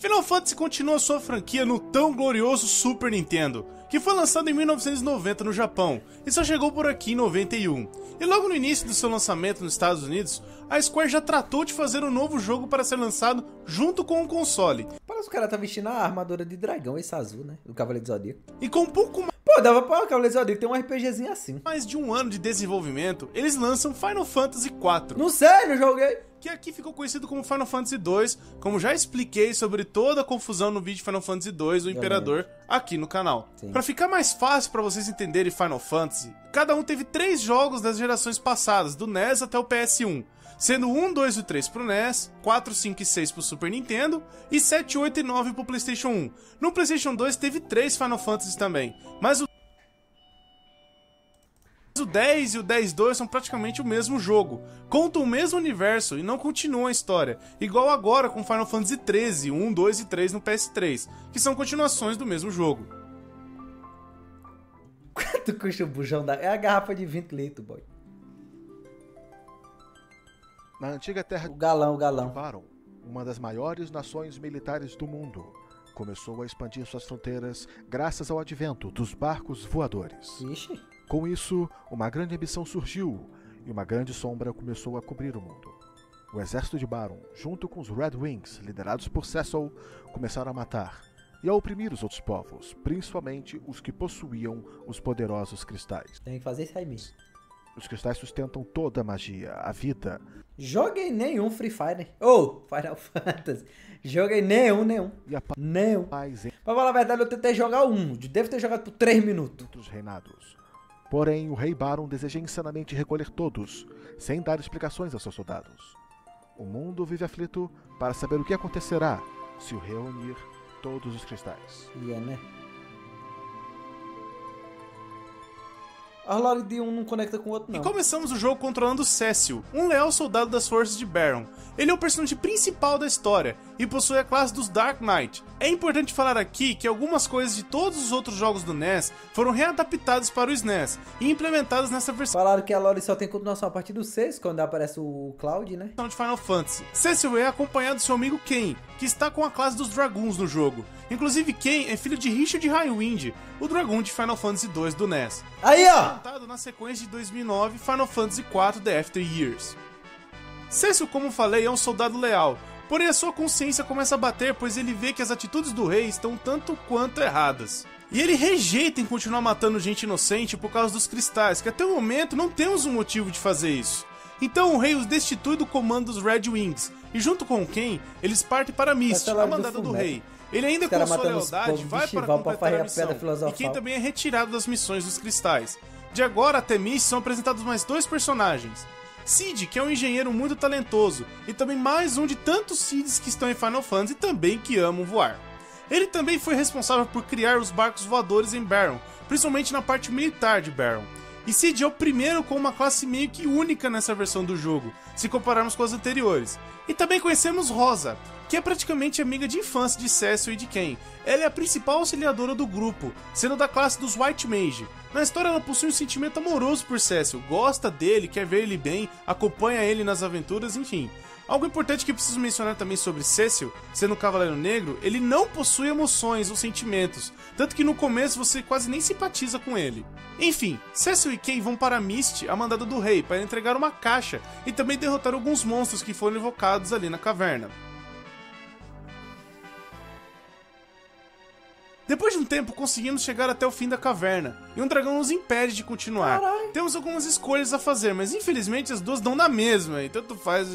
Final Fantasy continua sua franquia no tão glorioso Super Nintendo, que foi lançado em 1990 no Japão e só chegou por aqui em 91. E logo no início do seu lançamento nos Estados Unidos, a Square já tratou de fazer um novo jogo para ser lançado junto com o console.
Parece que o cara tá vestindo a armadura de dragão, esse azul, né? Do Cavaleiro do Zodíaco.
E com um pouco
Pô, dava pra o Cavaleiro do Zodíaco ter um RPGzinho assim.
mais de um ano de desenvolvimento, eles lançam Final Fantasy IV.
Não sei, não joguei.
Que aqui ficou conhecido como Final Fantasy II, como já expliquei sobre toda a confusão no vídeo Final Fantasy II, o Imperador, aqui no canal. Para ficar mais fácil para vocês entenderem Final Fantasy, cada um teve 3 jogos das gerações passadas, do NES até o PS1, sendo 1, 2 e 3 pro NES, 4, 5 e 6 pro Super Nintendo, e 7, 8 e 9 pro PlayStation 1. No PlayStation 2 teve 3 Final Fantasy também, mas o 10 e o 10-2 são praticamente o mesmo jogo, contam o mesmo universo e não continuam a história, igual agora com Final Fantasy 13, 1, 2 e 3 no PS3, que são continuações do mesmo jogo.
Quanto custa o bujão da... É a garrafa de 20 litros, boy.
Na antiga terra
O galão.
de Baron, uma das maiores nações militares do mundo, começou a expandir suas fronteiras graças ao advento dos barcos voadores.
Ixi.
Com isso, uma grande ambição surgiu e uma grande sombra começou a cobrir o mundo. O exército de Baron, junto com os Red Wings, liderados por Cecil, começaram a matar e a oprimir os outros povos, principalmente os que possuíam os poderosos cristais.
Tem que fazer isso aí mesmo.
Os cristais sustentam toda a magia, a vida.
Joguei nenhum Free Fire. Ou Final Fantasy. Joguei nenhum.
E a
Nenhum.
paz
Pra falar a verdade, eu tentei jogar um. Devo ter jogado por 3 minutos.
entre os reinados. Porém, o rei Baron deseja insanamente recolher todos, sem dar explicações aos seus soldados. O mundo vive aflito para saber o que acontecerá se o reunir todos os cristais.
E é, né? A lore de um não conecta com o outro, não.
E começamos o jogo controlando Cecil, um leal soldado das forças de Baron. Ele é o personagem principal da história e possui a classe dos Dark Knight. É importante falar aqui que algumas coisas de todos os outros jogos do NES foram readaptadas para o SNES e implementadas nessa versão
Falaram que a lore só tem continuação a partir do 6, quando aparece o Cloud, né?
de Final Fantasy. Cecil é acompanhado do seu amigo Ken, que está com a classe dos Dragoons no jogo. Inclusive, Ken é filho de Richard Highwind, o Dragoon de Final Fantasy II do NES.
Aí, ó!
Montado na sequência de 2009 Final Fantasy IV The After Years. Cecil, como falei, é um soldado leal, porém a sua consciência começa a bater, pois ele vê que as atitudes do rei estão tanto quanto erradas. E ele rejeita em continuar matando gente inocente por causa dos cristais, que até o momento não temos um motivo de fazer isso. Então o rei os destitui do comando dos Red Wings, e junto com Ken, eles partem para Mist, a mandada do rei. Ele ainda com sua lealdade vai para completar a missão, e Ken também é retirado das missões dos cristais. De agora até Mist são apresentados mais 2 personagens. Cid, que é um engenheiro muito talentoso, e também mais um de tantos Cids que estão em Final Fantasy e também que amam voar. Ele também foi responsável por criar os barcos voadores em Baron, principalmente na parte militar de Baron. E Cid é o primeiro com uma classe meio que única nessa versão do jogo, se compararmos com as anteriores. E também conhecemos Rosa, que é praticamente amiga de infância de Cecil e de Ken. Ela é a principal auxiliadora do grupo, sendo da classe dos White Mage. Na história ela possui um sentimento amoroso por Cecil, gosta dele, quer ver ele bem, acompanha ele nas aventuras, enfim. Algo importante que preciso mencionar também sobre Cecil, sendo um Cavaleiro Negro, ele não possui emoções ou sentimentos, tanto que no começo você quase nem simpatiza com ele. Enfim, Cecil e Ken vão para Mist, a mandada do rei, para entregar uma caixa e também derrotar alguns monstros que foram invocados ali na caverna. Depois de um tempo, conseguimos chegar até o fim da caverna, e um dragão nos impede de continuar.
Caralho.
Temos algumas escolhas a fazer, mas infelizmente as duas dão na mesma, e tanto faz...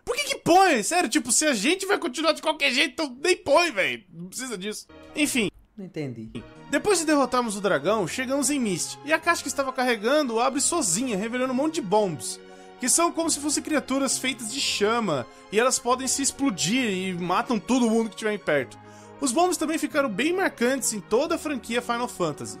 Por que põe? Sério, tipo, se a gente vai continuar de qualquer jeito, então nem põe, velho. Não precisa disso. Enfim.
Não entendi.
Depois de derrotarmos o dragão, chegamos em Mist, e a caixa que estava carregando abre sozinha, revelando um monte de bombs, que são como se fossem criaturas feitas de chama, e elas podem se explodir e matam todo mundo que estiver perto. Os bombs também ficaram bem marcantes em toda a franquia Final Fantasy.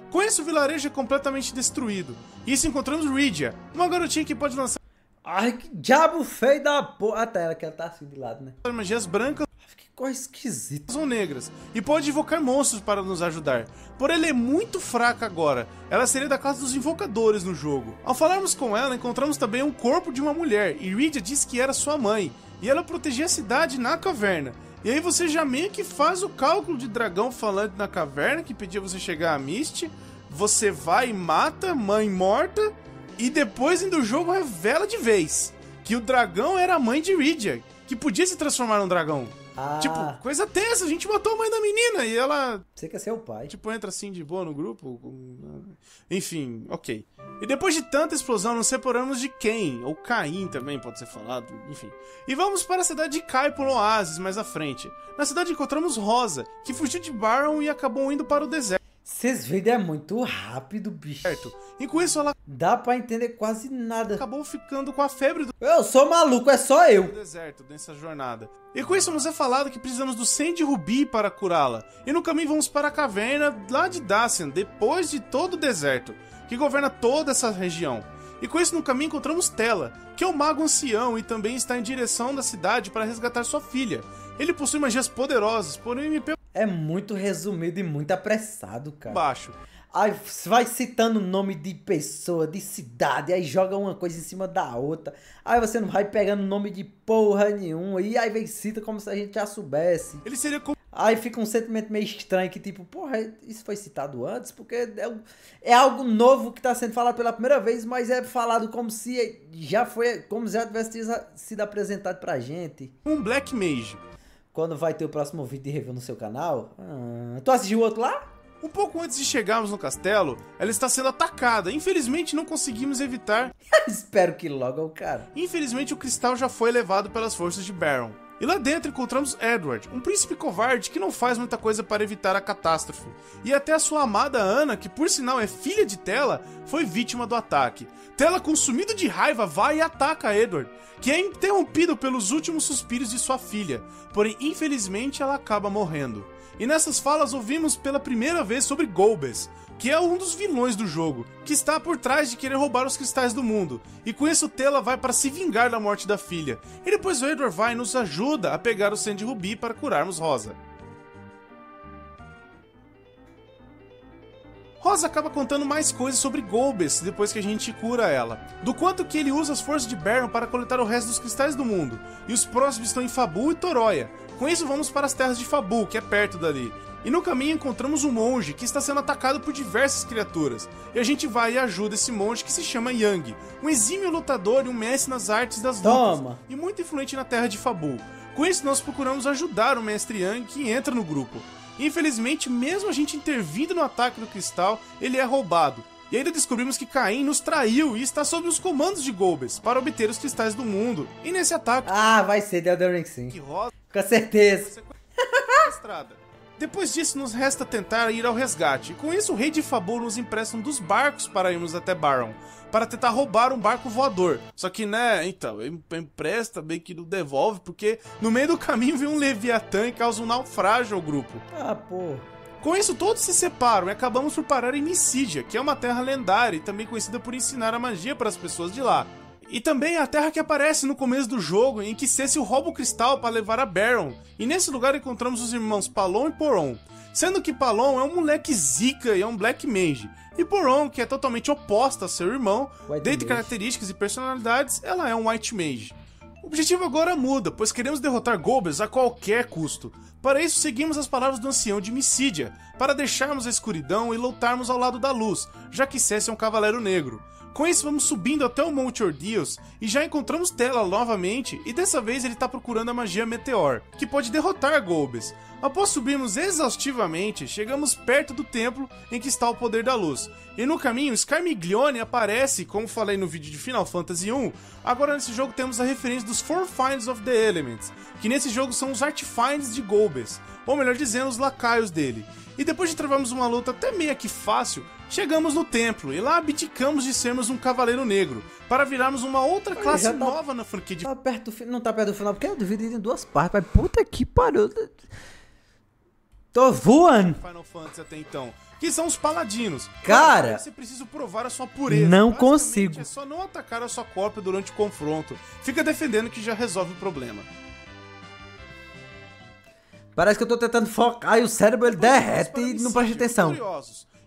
Com isso, o vilarejo é completamente destruído, e isso encontramos Rydia, uma garotinha que pode lançar
Ai, que diabo feio da porra. Até ela que ela tá assim de lado, né?
magias brancas
Que coisa esquisita.
ou negras, e pode invocar monstros para nos ajudar. Porém, ela é muito fraca agora. Ela seria da classe dos invocadores no jogo. Ao falarmos com ela, encontramos também um corpo de uma mulher, e Rydia disse que era sua mãe, e ela protegia a cidade na caverna. E aí você já meio que faz o cálculo de dragão falante na caverna, que pedia você chegar a Mist, você vai e mata, mãe morta, e depois ainda o jogo revela de vez que o dragão era a mãe de Rydia, que podia se transformar num dragão.
Ah,
Tipo, coisa tensa, a gente matou a mãe da menina e ela,
você quer ser o pai.
tipo, entra assim de boa no grupo. Enfim, ok. E depois de tanta explosão, nos separamos de Cain, ou Caim também pode ser falado, enfim. E vamos para a cidade de Kaipon Oasis mais à frente. Na cidade encontramos Rosa, que fugiu de Baron e acabou indo para o deserto.
Esses vídeos é muito rápido, bicho.
E com isso ela
Dá pra entender quase nada.
acabou ficando com a febre do
Eu sou maluco, é só eu.
deserto nessa jornada. E com isso nos é falado que precisamos do Sandy Ruby para curá-la. E no caminho vamos para a caverna lá de Dacian, depois de todo o deserto, que governa toda essa região. E com isso no caminho encontramos Tela, que é um mago ancião e também está em direção da cidade para resgatar sua filha. Ele possui magias poderosas, porém me pegou
É muito resumido e muito apressado, cara.
baixo.
Aí vai citando nome de pessoa, de cidade, aí joga uma coisa em cima da outra. Aí você não vai pegando nome de porra nenhuma. E aí vem cita como se a gente já soubesse.
Ele seria como
Aí fica um sentimento meio estranho que tipo, porra, isso foi citado antes? Porque é algo novo que tá sendo falado pela primeira vez, mas é falado como se já foi, como se já tivesse sido apresentado pra gente.
um Black Mage.
Quando vai ter o próximo vídeo de review no seu canal? Tu assistiu o outro lá?
Um pouco antes de chegarmos no castelo, ela está sendo atacada. Infelizmente não conseguimos evitar.
Espero que logo, cara.
Infelizmente o cristal já foi levado pelas forças de Baron. E lá dentro encontramos Edward, um príncipe covarde que não faz muita coisa para evitar a catástrofe. E até a sua amada Ana, que por sinal é filha de Tela, foi vítima do ataque. Tela, consumido de raiva, vai e ataca Edward, que é interrompido pelos últimos suspiros de sua filha. Porém, infelizmente, ela acaba morrendo. E nessas falas ouvimos pela primeira vez sobre Golbez, que é um dos vilões do jogo, que está por trás de querer roubar os cristais do mundo. E com isso Tela vai para se vingar da morte da filha. E depois o Edward vai e nos ajuda a pegar o Sandy Ruby para curarmos Rosa. Rosa acaba contando mais coisas sobre Golbez depois que a gente cura ela. Do quanto que ele usa as forças de Baron para coletar o resto dos cristais do mundo. E os próximos estão em Fabu e Toroia. Com isso vamos para as terras de Fabu, que é perto dali. E no caminho encontramos um monge que está sendo atacado por diversas criaturas. E a gente vai e ajuda esse monge que se chama Yang, um exímio lutador e um mestre nas artes das lutas.
Toma.
E muito influente na terra de Fabu. Com isso nós procuramos ajudar o mestre Yang, que entra no grupo. Infelizmente, mesmo a gente intervindo no ataque do cristal, ele é roubado. E ainda descobrimos que Caim nos traiu e está sob os comandos de Golbez para obter os cristais do mundo. E nesse ataque,
Ah, vai ser The Elden Ring sim.
que Rosa
Com certeza.
estrada. Depois disso, nos resta tentar ir ao resgate. E com isso, o rei de Fabu nos empresta um dos barcos para irmos até Baron, para tentar roubar um barco voador. Só que, né, então, empresta, bem que não devolve, porque no meio do caminho vem um Leviatã e causa um naufrágio ao grupo.
Ah, pô.
Com isso, todos se separam e acabamos por parar em Missídia, que é uma terra lendária e também conhecida por ensinar a magia para as pessoas de lá. E também é a terra que aparece no começo do jogo, em que Cecil rouba o cristal para levar a Baron. E nesse lugar encontramos os irmãos Palom e Poron. Sendo que Palom é um moleque zica e é um Black Mage. E Poron, que é totalmente oposta a seu irmão,
White
dentre
Mage.
características e personalidades, ela é um White Mage. O objetivo agora muda, pois queremos derrotar Golbez a qualquer custo. Para isso, seguimos as palavras do ancião de Missídia, para deixarmos a escuridão e lutarmos ao lado da luz, já que Cecil é um cavaleiro negro. Com isso, vamos subindo até o Monte Ordeals e já encontramos Tela novamente, e dessa vez ele tá procurando a magia Meteor, que pode derrotar Golbez. Após subirmos exaustivamente, chegamos perto do templo em que está o poder da luz. E no caminho, Scarmiglione aparece, como falei no vídeo de Final Fantasy 1, agora nesse jogo temos a referência dos Four Finds of the Elements, que nesse jogo são os Artifinds de Golbez, ou melhor dizendo, os lacaios dele. E depois de travarmos uma luta até meio que fácil, chegamos no templo e lá abdicamos de sermos um cavaleiro negro, para virarmos uma outra classe nova na franquia de...
Não tá perto do final, porque é dividido em duas partes, mas puta que pariu. Tô voando.
Final Fantasy até então, que são os paladinos.
Cara,
você precisa provar a sua pureza.
Não consigo.
É só não atacar a sua cópia durante o confronto. Fica defendendo que já resolve o problema.
Parece que eu tô tentando focar e o cérebro ele derrete e não presta atenção.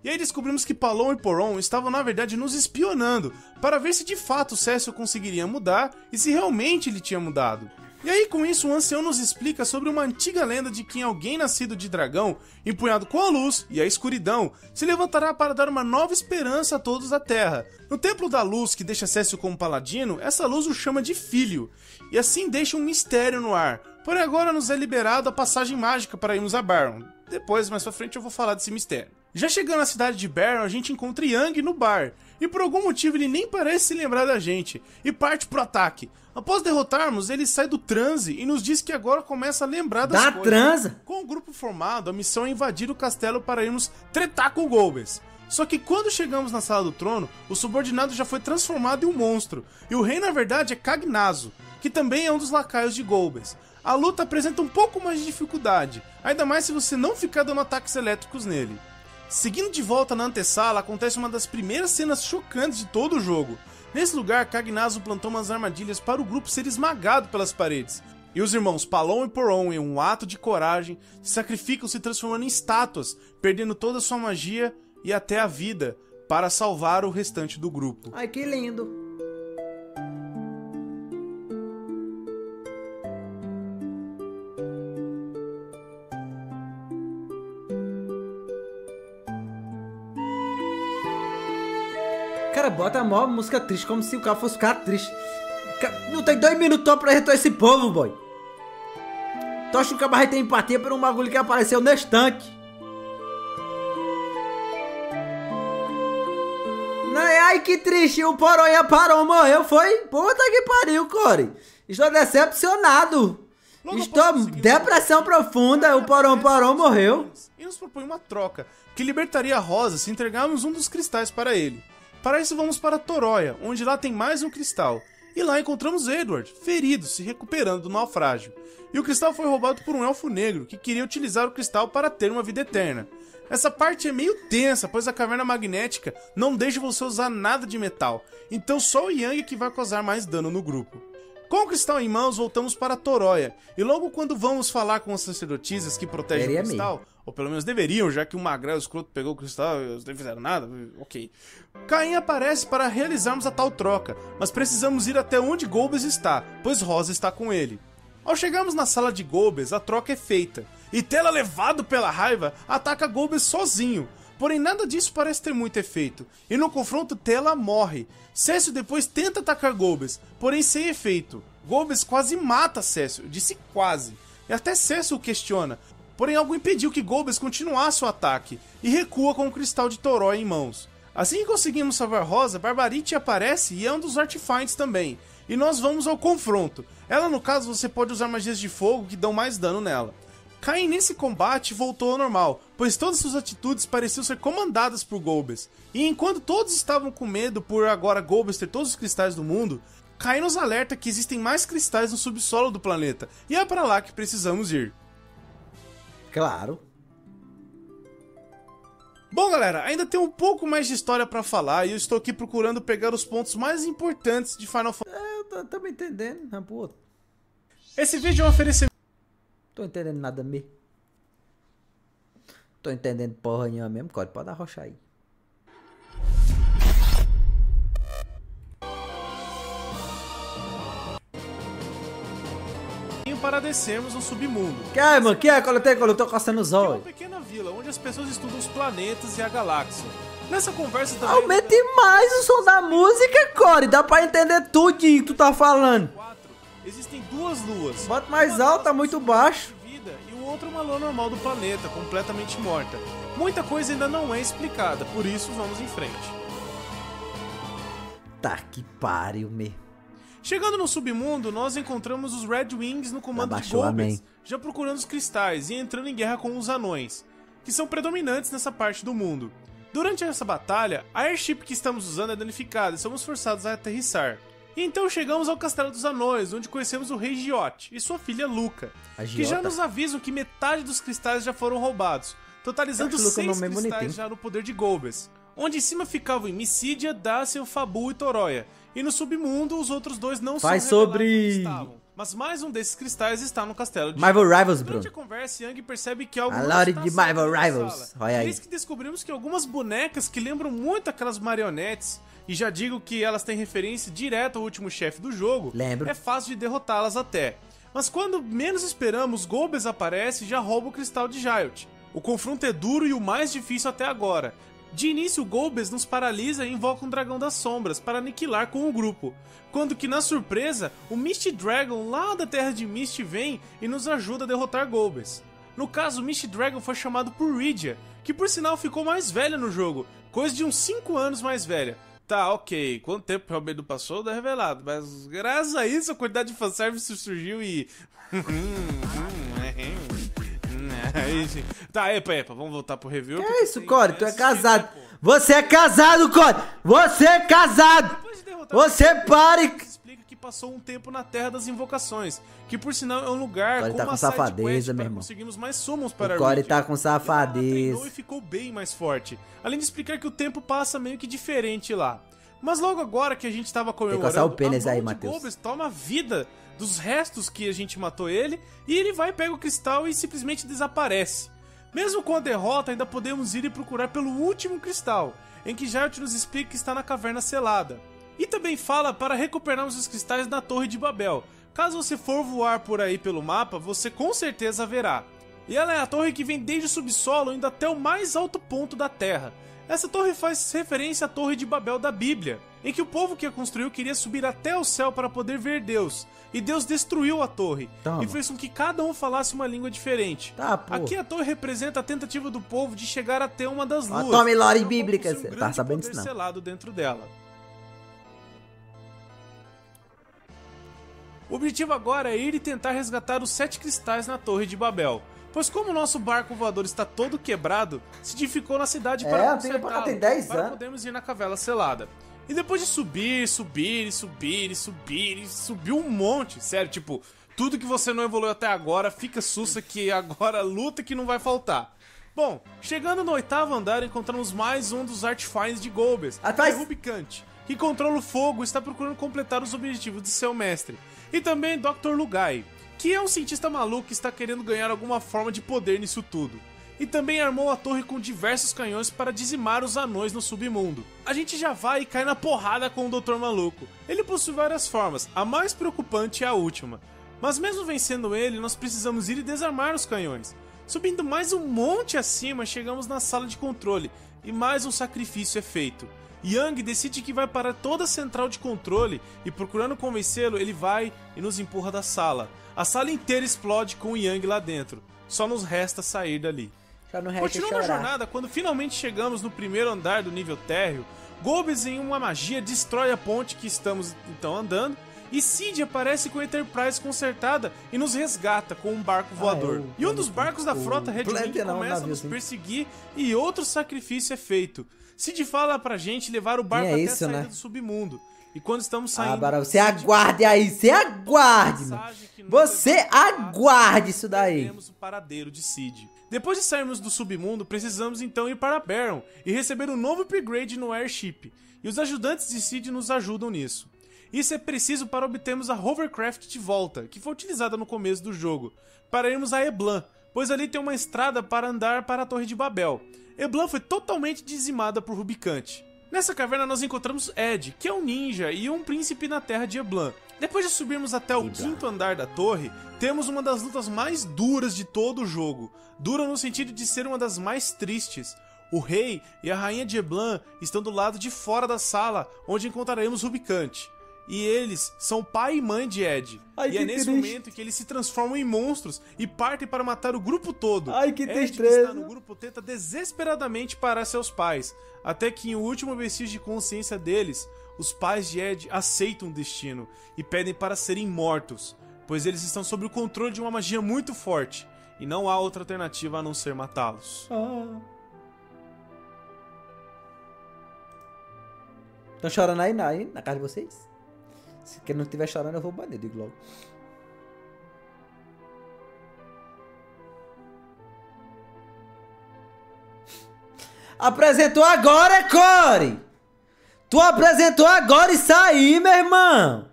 E aí descobrimos que Palom e Porom estavam na verdade nos espionando para ver se de fato o Cécio conseguiria mudar e se realmente ele tinha mudado. E aí com isso o ancião nos explica sobre uma antiga lenda de que alguém nascido de dragão, empunhado com a luz e a escuridão, se levantará para dar uma nova esperança a todos da Terra. No Templo da Luz, que deixa Cécio como paladino, essa luz o chama de filho, e assim deixa um mistério no ar. Porém agora nos é liberado a passagem mágica para irmos a Baron. Depois, mais pra frente, eu vou falar desse mistério. Já chegando na cidade de Baron, a gente encontra Yang no bar, e por algum motivo ele nem parece se lembrar da gente, e parte pro ataque. Após derrotarmos, ele sai do transe e nos diz que agora começa a lembrar das coisas.
Transa?
Com o grupo formado, a missão é invadir o castelo para irmos tretar com o Golbez. Só que quando chegamos na sala do trono, o subordinado já foi transformado em um monstro, e o rei na verdade é Cagnazo, que também é um dos lacaios de Golbez. A luta apresenta um pouco mais de dificuldade, ainda mais se você não ficar dando ataques elétricos nele. Seguindo de volta na antessala, acontece uma das primeiras cenas chocantes de todo o jogo. Nesse lugar, Cagnazo plantou umas armadilhas para o grupo ser esmagado pelas paredes. E os irmãos Palom e Porom, em um ato de coragem, se sacrificam se transformando em estátuas, perdendo toda a sua magia e até a vida, para salvar o restante do grupo.
Ai, que lindo. Cara, bota a maior música triste, como se o cara fosse ficar triste. Não tem 2 minutos pra retornar esse povo, boy. Tu acha que o cara vai ter empatia por um bagulho que apareceu nesse tanque? Ai, que triste, o Poronha parou, morreu, foi? Puta que pariu, Core. Estou decepcionado. Estou depressão profunda, o Porom morreu.
E nos propõe uma troca, que libertaria a Rosa se entregarmos um dos cristais para ele. Para isso vamos para Toróia, onde lá tem mais um cristal. E lá encontramos Edward, ferido, se recuperando do naufrágio. E o cristal foi roubado por um elfo negro, que queria utilizar o cristal para ter uma vida eterna. Essa parte é meio tensa, pois a caverna magnética não deixa você usar nada de metal, então só o Yang que vai causar mais dano no grupo. Com o cristal em mãos, voltamos para Toróia, e logo quando vamos falar com as sacerdotisas que protegem o cristal, ou pelo menos deveriam, já que o magrelo escroto pegou o cristal e eles não fizeram nada, ok. Caim aparece para realizarmos a tal troca, mas precisamos ir até onde Golbez está, pois Rosa está com ele. Ao chegarmos na sala de Golbez, a troca é feita, e Tela, levado pela raiva, ataca Golbez sozinho. Porém nada disso parece ter muito efeito, e no confronto Tela morre. Cécio depois tenta atacar Golbez, porém sem efeito. Golbez quase mata Cécio, disse quase, e até Cécio o questiona, porém algo impediu que Golbez continuasse o ataque, e recua com o cristal de Toróia em mãos. Assim que conseguimos salvar Rosa, Barbarite aparece e é um dos Artifinds também, e nós vamos ao confronto. Ela no caso você pode usar magias de fogo que dão mais dano nela. Caim nesse combate voltou ao normal, pois todas suas atitudes pareciam ser comandadas por Golbez. E enquanto todos estavam com medo por agora Golbez ter todos os cristais do mundo, Caim nos alerta que existem mais cristais no subsolo do planeta, e é para lá que precisamos ir.
Claro.
Bom galera, ainda tem um pouco mais de história pra falar, e eu estou aqui procurando pegar os pontos mais importantes de Final Fantasy.
Eu tô me entendendo, né, pô?
Esse vídeo é um oferecimento.
Tô entendendo nada mesmo. Tô entendendo porra nenhuma mesmo, pode arrochar aí.
Para descermos no submundo.
Que é, mano? Que é? Quando eu tô coçando os
É uma
olhos.
pequena vila onde as pessoas estudam os planetas e a galáxia. Nessa conversa também...
Aumente mais o som da música, Core. Dá pra entender tudinho que tu tá falando.
Existem duas luas.
Bota mais alto, tá muito baixo.
Vida, e o outro é uma lua normal do planeta, completamente morta. Muita coisa ainda não é explicada, por isso vamos em frente.
Tá que pariu, me.
Chegando no submundo, nós encontramos os Red Wings no comando de
Abaixou,
Golbez,
amém.
já procurando os cristais e entrando em guerra com os anões, que são predominantes nessa parte do mundo. Durante essa batalha, a airship que estamos usando é danificada e somos forçados a aterrissar. E então chegamos ao Castelo dos Anões, onde conhecemos o Rei Giot e sua filha Luca, que já nos avisam que metade dos cristais já foram roubados, totalizando 6 cristais já no poder de Golbez, onde em cima ficavam Mysidia, Daciel, Fabu e Toroia, e no submundo os outros dois não são revelados onde estavam. Mas mais um desses cristais está no castelo de
Marvel Rivals, Bruno.
Durante a conversa, Yang percebe que algo
A
não
Lore
está
de
certo
Marvel
na
Rivals.
sala.
Olha aí.
Eis que descobrimos que algumas bonecas que lembram muito aquelas marionetes, e já digo que elas têm referência direta ao último chefe do jogo,
Lembro.
é fácil de derrotá-las até. Mas quando menos esperamos, Golbez aparece e já rouba o cristal de Giot. O confronto é duro e o mais difícil até agora. De início, Golbez nos paralisa e invoca um dragão das sombras para aniquilar com o grupo, quando que na surpresa, o Misty Dragon lá da terra de Mist vem e nos ajuda a derrotar Golbez. No caso, o Misty Dragon foi chamado por Rydia, que por sinal ficou mais velha no jogo, coisa de uns 5 anos mais velha. Tá, ok, quanto tempo realmente não passou, não é revelado, mas graças a isso a quantidade de fanservice surgiu e... Tá, epa, vamos voltar pro review.
Que é isso, Core? Tu é casado. Você é casado, Core! Você é casado! Você pare!
Explica que passou um tempo na Terra das Invocações, que por sinal é um lugar
Core
com
tá
uma
com
side
safadeza,
quest
meu
para
irmão.
conseguirmos mais summons para
O Core
Rydia.
tá com
Ela
safadeza.
treinou e ficou bem mais forte, além de explicar que o tempo passa meio que diferente lá. Mas logo agora que a gente tava comemorando,
coçar o pênis
a mão
aí,
de
Matheus.
Golbez toma a vida dos restos que a gente matou ele, e ele vai, pega o cristal e simplesmente desaparece. Mesmo com a derrota, ainda podemos ir e procurar pelo último cristal, em que Giot nos explica que está na caverna selada. E também fala para recuperarmos os cristais na Torre de Babel. Caso você for voar por aí pelo mapa, você com certeza verá. E ela é a torre que vem desde o subsolo indo até o mais alto ponto da Terra. Essa torre faz referência à Torre de Babel da Bíblia, em que o povo que a construiu queria subir até o céu para poder ver Deus, e Deus destruiu a torre, e fez com que cada um falasse uma língua diferente.
Tá, pô.
Aqui a torre representa a tentativa do povo de chegar até uma das luas.
Tome lore
e
bíblica,
um
você
grande
tá sabendo
poder
disso não.
selado dentro dela. O objetivo agora é ir e tentar resgatar os 7 cristais na Torre de Babel, pois como o nosso barco voador está todo quebrado, se edificou na cidade para consertá-lo,
tem 10
para
anos.
podermos ir na caverna selada. E depois de subir um monte, sério, tipo, tudo que você não evoluiu até agora, fica sussa que agora luta que não vai faltar. Bom, chegando no 8º andar, encontramos mais um dos Artifines de Golbez,
Atrás.
o Rubicante, que controla o fogo e está procurando completar os objetivos de seu mestre. E também Dr. Lugai, que é um cientista maluco que está querendo ganhar alguma forma de poder nisso tudo. E também armou a torre com diversos canhões para dizimar os anões no submundo. A gente já vai e cai na porrada com o Dr. Maluco. Ele possui várias formas, a mais preocupante é a última. Mas mesmo vencendo ele, nós precisamos ir e desarmar os canhões. Subindo mais um monte acima, chegamos na sala de controle, e mais um sacrifício é feito. Yang decide que vai parar toda a central de controle, e procurando convencê-lo, ele vai e nos empurra da sala. A sala inteira explode com o Yang lá dentro. Só nos resta sair dali. Continuando a jornada, quando finalmente chegamos no 1º andar do nível térreo, Golbez em uma magia destrói a ponte que estamos então andando, e Cid aparece com a Enterprise consertada e nos resgata com um barco voador. E um dos barcos da frota Red Wing começa a nos perseguir e outro sacrifício é feito. Cid fala pra gente levar o barco até a saída do submundo. E quando estamos saindo...
Barão, você aguarde aí, você aguarde, mano. Você aguarde isso daí.
Temos o paradeiro de Cid. Depois de sairmos do submundo, precisamos então ir para Baron e receber um novo upgrade no Airship. E os ajudantes de Cid nos ajudam nisso. Isso é preciso para obtermos a Hovercraft de volta, que foi utilizada no começo do jogo, para irmos a Eblan, pois ali tem uma estrada para andar para a Torre de Babel. Eblan foi totalmente dizimada por Rubicante. Nessa caverna nós encontramos Ed, que é um ninja e um príncipe na terra de Eblan. Depois de subirmos até o 5º andar da torre, temos uma das lutas mais duras de todo o jogo. Dura no sentido de ser uma das mais tristes. O rei e a rainha de Eblan estão do lado de fora da sala, onde encontraremos Rubicante. E eles são pai e mãe de Ed.
Ai,
e é
que
nesse
triste.
momento que eles se transformam em monstros e partem para matar o grupo todo.
Ai, que
Ed, que
tristeza.
está no grupo, tenta desesperadamente parar seus pais, até que em o último vestígio de consciência deles, os pais de Ed aceitam o destino e pedem para serem mortos, pois eles estão sob o controle de uma magia muito forte, e não há outra alternativa a não ser matá-los.
Estão chorando aí na casa de vocês? Se quem não estiver chorando, eu vou banir, digo logo. Apresentou agora, Corey! Tu apresentou agora isso aí, meu irmão!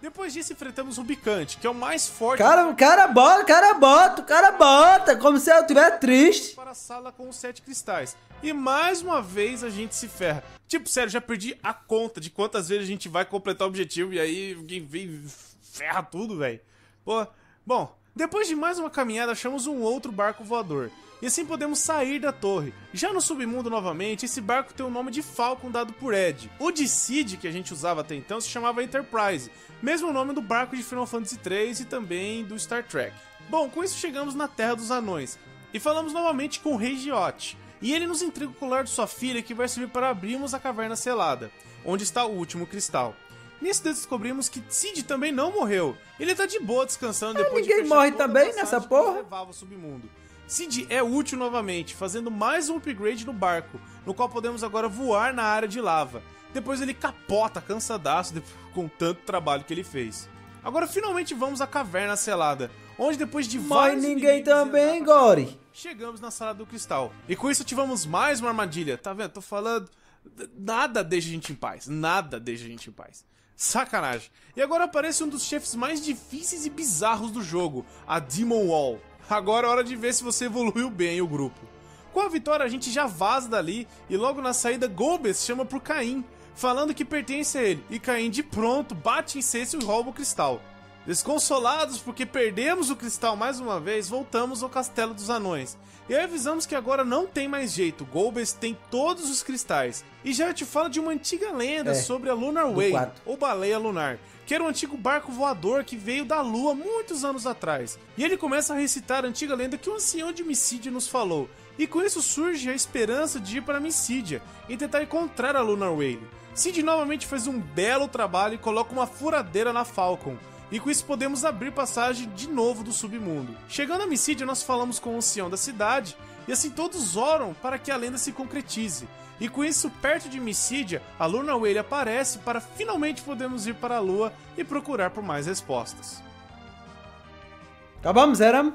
Depois disso, enfrentamos o Bicante, que é o mais forte...
O cara bota, como se eu estivesse triste.
...para a sala com os 7 cristais. E mais uma vez a gente se ferra. Tipo, sério, já perdi a conta de quantas vezes a gente vai completar o objetivo e aí vem ferra tudo, velho. Pô, bom, depois de mais uma caminhada, achamos um outro barco voador. E assim podemos sair da torre. Já no submundo novamente, esse barco tem o nome de Falcon dado por Ed. O de Cid, que a gente usava até então, se chamava Enterprise. Mesmo nome do barco de Final Fantasy III e também do Star Trek. Bom, com isso chegamos na Terra dos Anões. E falamos novamente com o Rei Giot. E ele nos entrega o colar de sua filha que vai servir para abrirmos a Caverna Selada, onde está o último cristal. Nisso descobrimos que Cid também não morreu. Ele tá de boa descansando depois de
ninguém
fechar
morre
toda a
também
passagem
nessa
que
porra?
nos levava ao submundo. Cid é útil novamente, fazendo mais um upgrade no barco, no qual podemos agora voar na área de lava. Depois ele capota cansadaço com tanto trabalho que ele fez. Agora finalmente vamos à Caverna Selada, onde depois de
Mas
vários
ninguém
inimigos e
também,
etapas,
Gore.
chegamos na Sala do Cristal. E com isso ativamos mais uma armadilha. Tá vendo? Tô falando... Nada deixa a gente em paz. Nada deixa a gente em paz. Sacanagem. E agora aparece um dos chefes mais difíceis e bizarros do jogo, a Demon Wall. Agora é hora de ver se você evoluiu bem o grupo. Com a vitória a gente já vaza dali e logo na saída Golbez chama por Caim, falando que pertence a ele. E Caim de pronto bate em Cecil e rouba o cristal. Desconsolados porque perdemos o cristal mais uma vez, voltamos ao Castelo dos Anões. E aí avisamos que agora não tem mais jeito, Golbez tem todos os cristais. E já te fala de uma antiga lenda sobre a Lunar Whale, ou Baleia Lunar, que era um antigo barco voador que veio da Lua muitos anos atrás. E ele começa a recitar a antiga lenda que o ancião de Mysidia nos falou. E com isso surge a esperança de ir para Mysidia e tentar encontrar a Lunar Whale. Cid novamente faz um belo trabalho e coloca uma furadeira na Falcon. E com isso podemos abrir passagem de novo do submundo. Chegando a Mysidia, nós falamos com o ancião da cidade, e assim todos oram para que a lenda se concretize. E com isso, perto de Mysidia, a Lunar Whale aparece para finalmente podermos ir para a Lua e procurar por mais respostas.
Acabamos, éramos?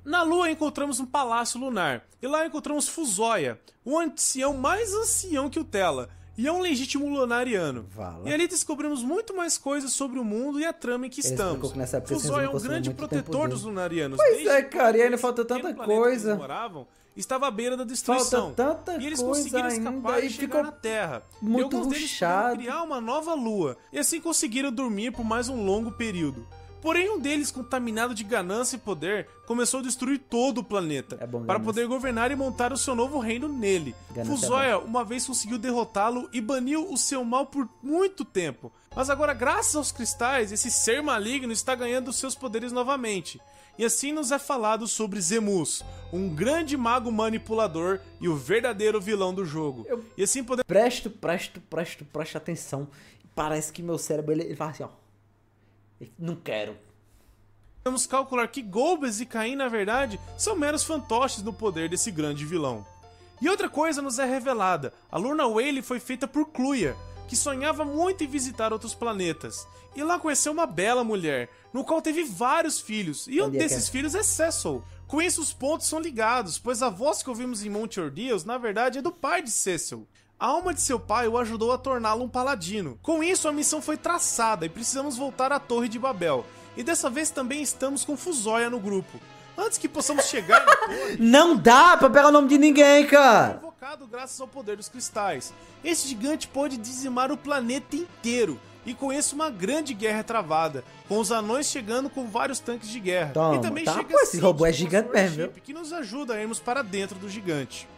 Na Lua encontramos um palácio lunar, e lá encontramos Fusoya, um ancião mais ancião que o Tela, e é um legítimo lunariano. E ali descobrimos muito mais coisas sobre o mundo e a trama em que estamos. Fusoya é um grande protetor dos lunarianos.
Pois é, cara, e ainda falta tanta coisa.
Eles moravam, estava à beira da destruição.
Falta tanta
e eles
coisa
conseguiram escapar
ainda,
e
e
chegar
ficou
na Terra.
muito
e alguns deles puderam
rushado.
criar uma nova lua. E assim conseguiram dormir por mais um longo período. Porém, um deles, contaminado de ganância e poder, começou a destruir todo o planeta, para poder governar e montar o seu novo reino nele. Fusoya, uma vez conseguiu derrotá-lo e baniu o seu mal por muito tempo. Mas agora, graças aos cristais, esse ser maligno está ganhando seus poderes novamente. E assim nos é falado sobre Zemus, um grande mago manipulador e o verdadeiro vilão do jogo. E assim podemos...
Presta atenção. Parece que meu cérebro, ele fala assim, ó. Não quero.
Podemos calcular que Golbez e Caim, na verdade, são meros fantoches no poder desse grande vilão. E outra coisa nos é revelada. A Lunar Whale foi feita por Cluya, que sonhava muito em visitar outros planetas. E lá conheceu uma bela mulher, no qual teve vários filhos. E um desses filhos é Cecil. Com isso os pontos são ligados, pois a voz que ouvimos em Monte Ordeals, na verdade, é do pai de Cecil. A alma de seu pai o ajudou a torná-lo um paladino. Com isso, a missão foi traçada e precisamos voltar à Torre de Babel. E dessa vez também estamos com Fusoya no grupo. Antes que possamos chegar na torre...
Não dá pra pegar o nome de ninguém, cara!
Invocado graças ao poder dos cristais. Esse gigante pode dizimar o planeta inteiro. E com isso uma grande guerra é travada, com os anões chegando com vários tanques de guerra.
Toma,
e também
tá,
chega
pô, esse
Cid
robô é
com a
gigante
Sword
mesmo, viu?
Ship, que nos ajuda a irmos para dentro do gigante.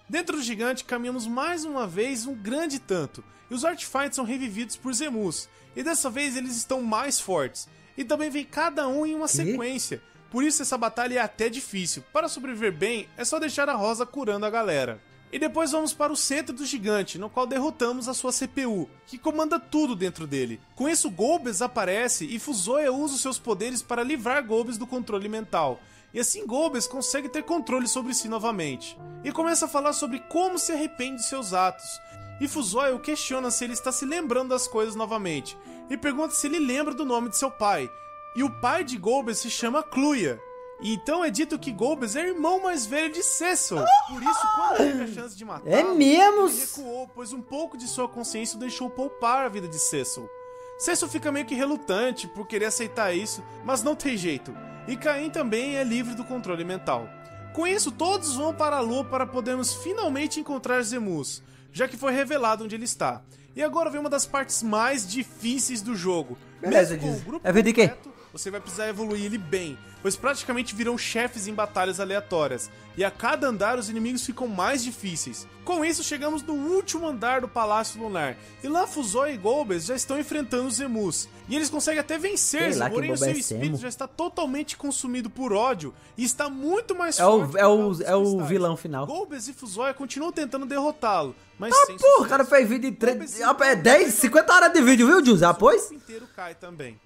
Dentro do gigante caminhamos mais uma vez um grande tanto, e os Artifights são revividos por Zemus, e dessa vez eles estão mais fortes, e também vem cada um em uma sequência, por isso essa batalha é até difícil. Para sobreviver bem, é só deixar a Rosa curando a galera. E depois vamos para o centro do gigante, no qual derrotamos a sua CPU, que comanda tudo dentro dele. Com isso, Golbez aparece e Fuzoya usa os seus poderes para livrar Golbez do controle mental. E assim Golbez consegue ter controle sobre si novamente. E começa a falar sobre como se arrepende de seus atos. E Fuzoya o questiona se ele está se lembrando das coisas novamente. E pergunta se ele lembra do nome de seu pai. E o pai de Golbez se chama Cluya. E então é dito que Golbez é irmão mais velho de Cecil. Por isso, quando teve a chance de matá-lo,
É mesmo?
ele recuou, pois um pouco de sua consciência o deixou poupar a vida de Cecil. Cecil fica meio que relutante por querer aceitar isso, mas não tem jeito. E Caim também é livre do controle mental. Com isso, todos vão para a Lua para podermos finalmente encontrar Zemus, já que foi revelado onde ele está. E agora vem uma das partes mais difíceis do jogo.
Beleza,
Mesmo com
diz.
o grupo
É ver de quê?
completo, você vai precisar evoluir ele bem, pois praticamente virão chefes em batalhas aleatórias, e a cada andar os inimigos ficam mais difíceis. Com isso chegamos no último andar do Palácio Lunar, e lá Fuzoya e Golbez já estão enfrentando os Zemus, e eles conseguem até vencer,
Sei lá que
porém o
bobo é
seu espírito
Zemo.
já está totalmente consumido por ódio, e está muito mais
É o,
forte
é
por
o,
causa dos
é o
cristais.
vilão final.
Golbez e Fuzoya continuam tentando derrotá-lo, mas sem
Porra, o
sucesso.
cara fez vídeo de
Golbez
3,
e
é 10, 50 horas de vídeo, viu, Jus? Ah, pois?
O grupo inteiro cai também.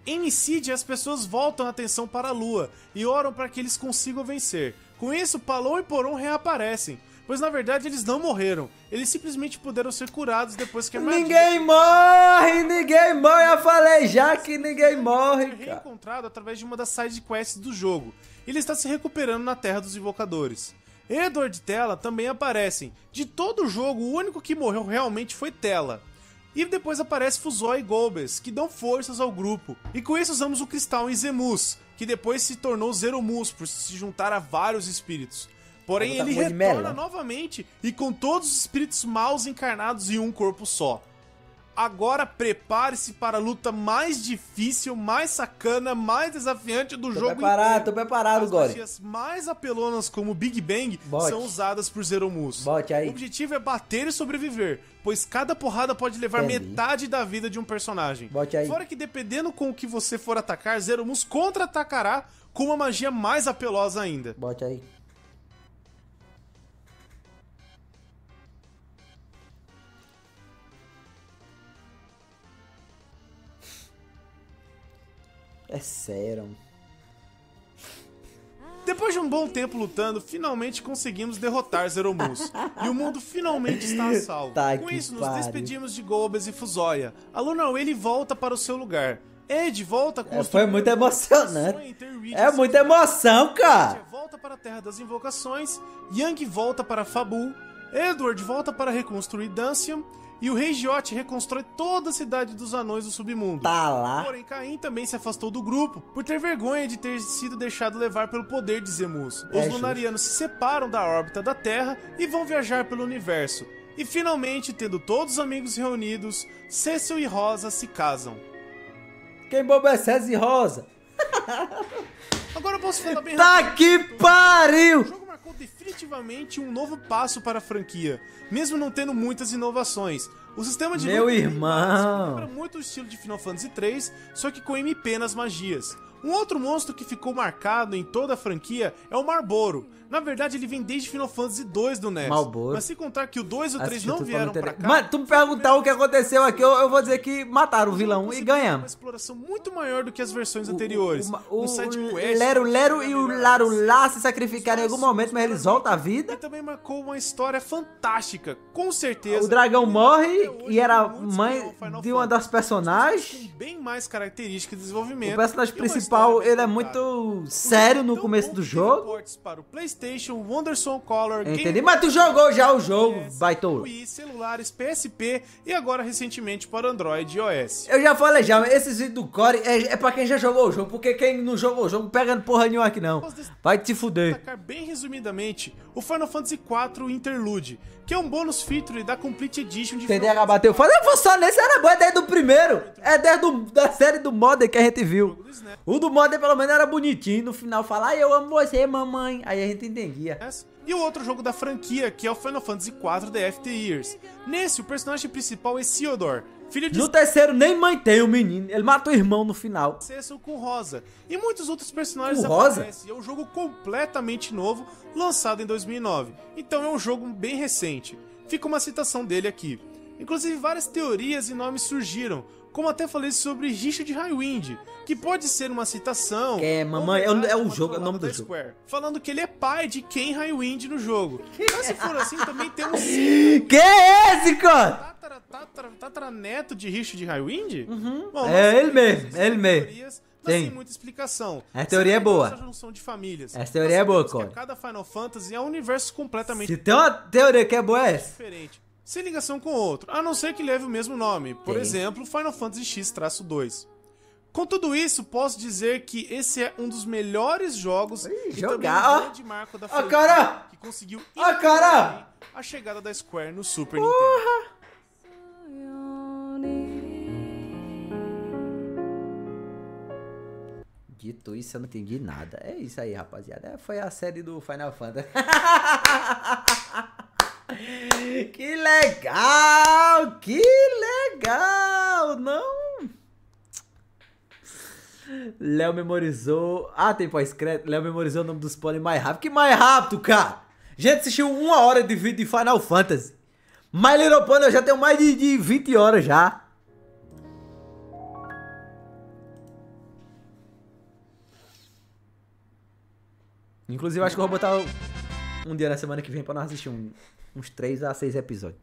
Em Nicídia, as pessoas voltam a atenção para a Lua e oram para que eles consigam vencer. Com isso, Palom e Porom reaparecem, pois na verdade eles não morreram, eles simplesmente puderam ser curados depois que a magia
Ninguém morre, ninguém morre. Eu falei já que ninguém morre,
foi
cara.
reencontrado através de uma das side quests do jogo. Ele está se recuperando na Terra dos Invocadores. Edward e Tela também aparecem. De todo o jogo, o único que morreu realmente foi Tela. E depois aparece Fuzoya e Golbez, que dão forças ao grupo. E com isso usamos o cristal em Zemus, que depois se tornou Zeromus, por se juntar a vários espíritos. Porém,
Vou botar
ele
um monte de
retorna
mela.
novamente e com todos os espíritos maus encarnados em um corpo só. Agora prepare-se para a luta mais difícil, mais sacana, mais desafiante do jogo inteiro.
Tô preparado,
As
Gore.
magias mais apelonas como Big Bang
Bote.
são usadas por Zeromus.
Bote aí.
O objetivo é bater e sobreviver, pois cada porrada pode levar
Entendi.
metade da vida de um personagem.
Bote aí.
Fora que dependendo com o que você for atacar, Zeromus contra-atacará com uma magia mais apelosa ainda.
Bote aí. É sério.
Depois de um bom tempo lutando, finalmente conseguimos derrotar Zeromus. E o mundo finalmente está a salvo.
Tá
Com
que
isso, nos
pariu.
despedimos de Golbez e Fuzoya. A Lunaway volta para o seu lugar. Ed volta com os
Foi muito emocionante.
sonha em ter Reed
É
em seu
muita
lugar.
emoção, cara.
Tia volta para a Terra das Invocações, Yang volta para Fabul, Edward volta para reconstruir Dancium, e o Rei Giot reconstrói toda a cidade dos anões do submundo.
Tá lá.
Porém, Caim também se afastou do grupo por ter vergonha de ter sido deixado levar pelo poder de Zemus. Os
justo.
Lunarianos se separam da órbita da Terra e vão viajar pelo universo. E finalmente, tendo todos os amigos reunidos, Cecil e Rosa se casam.
Quem boba é César e Rosa?
Agora eu posso falar bem
Tá
rápido.
que
O
pariu!
jogo marcou definitivamente um novo passo para a franquia, mesmo não tendo muitas inovações. O sistema de
Meu
luta é bem
irmão.
básico, lembra muito o estilo de Final Fantasy III, só que com MP nas magias. Um outro monstro que ficou marcado em toda a franquia é o Marboro. Na verdade, ele vem desde Final Fantasy II do NES.
Malboro.
Mas se contar que o 2 e o 3
Assisti
não
tudo
vieram
pra
pra
não entender.
cá...
Mano, tu me perguntar o que aconteceu aqui, eu vou dizer que mataram o vilão e
conseguiram Uma
ganhamos.
exploração muito maior do que as versões anteriores.
O
side quest,
Lero Lero e o Larulá se
sacrificaram
sacrificaram em algum momento, mas eles voltam à
E
vida.
também marcou uma história fantástica, com certeza.
O dragão morre
Até hoje,
e era
muitos
mãe
ganham Final
de uma das
Fantasy,
personagens.
com bem mais características de desenvolvimento.
O personagem
e uma
principal principal, ele é muito sério no começo do jogo.
Ports para o PlayStation, Wonderson Color,
Entendi, mas tu jogou já o jogo, baitola.
Wii, celulares, PSP e agora recentemente para Android e iOS.
Eu já falei já, esses vídeos do Core é pra quem já jogou o jogo, porque quem não jogou o jogo pega porra nenhuma aqui não. Vai te fuder.
Destacar bem resumidamente o Final Fantasy IV Interlude, que é um bônus feature da Complete Edition de
TDH bateu foda, eu vou só nesse, era bom, é desde o primeiro. É desde da série do Modder que a gente viu. O do Modder pelo menos era bonitinho, no final fala, ai eu amo você mamãe, aí a gente entendia.
E o outro jogo da franquia, que é o Final Fantasy IV The After Years. Nesse, o personagem principal é Theodore, filho de...
No terceiro nem mãe tem o menino, ele mata o irmão no final.
Acesso com Rosa. E muitos outros personagens
com Rosa?
aparecem. É um jogo completamente novo, lançado em 2009. Então é um jogo bem recente. Fica uma citação dele aqui. Inclusive várias teorias e nomes surgiram, como até falei sobre Richard Highwind, que pode ser uma citação...
É, mamãe, é o jogo, é o nome do jogo.
Square, falando que ele é pai de Ken Highwind no jogo. Mas se for assim, também temos...
Que é esse, cara?
Tataraneto de Richard Highwind? Bom,
É ele mesmo, é ele mesmo.
Mas
Tem.
sem muita explicação.
Essa teoria é boa.
Essa junção de famílias.
Essa teoria é boa,
Nós
Cole.
sabemos que cada Final Fantasy é um universo completamente
Se tem uma teoria que é boa é essa.
diferente, sem ligação com o outro, a não ser que leve o mesmo nome. Por
Tem.
exemplo, Final Fantasy X-2. Com tudo isso, posso dizer que esse é um dos melhores jogos e
jogar,
também
ó.
um grande marco da
Ó,
franquia
cara!
que conseguiu
Ó, cara!
a chegada da Square no Super Nintendo.
Dito isso, eu não entendi nada. É isso aí, rapaziada. Foi a série do Final Fantasy. Que legal! Que legal! Não? Léo memorizou... Ah, tem pós-crédito. Léo memorizou o nome dos pônei mais rápido. Que mais rápido, cara? A gente assistiu 1 hora de vídeo de Final Fantasy. My Little Pony eu já tenho mais de 20 horas já. Inclusive, eu acho que eu vou botar um dia na semana que vem pra nós assistir uns 3 a 6 episódios.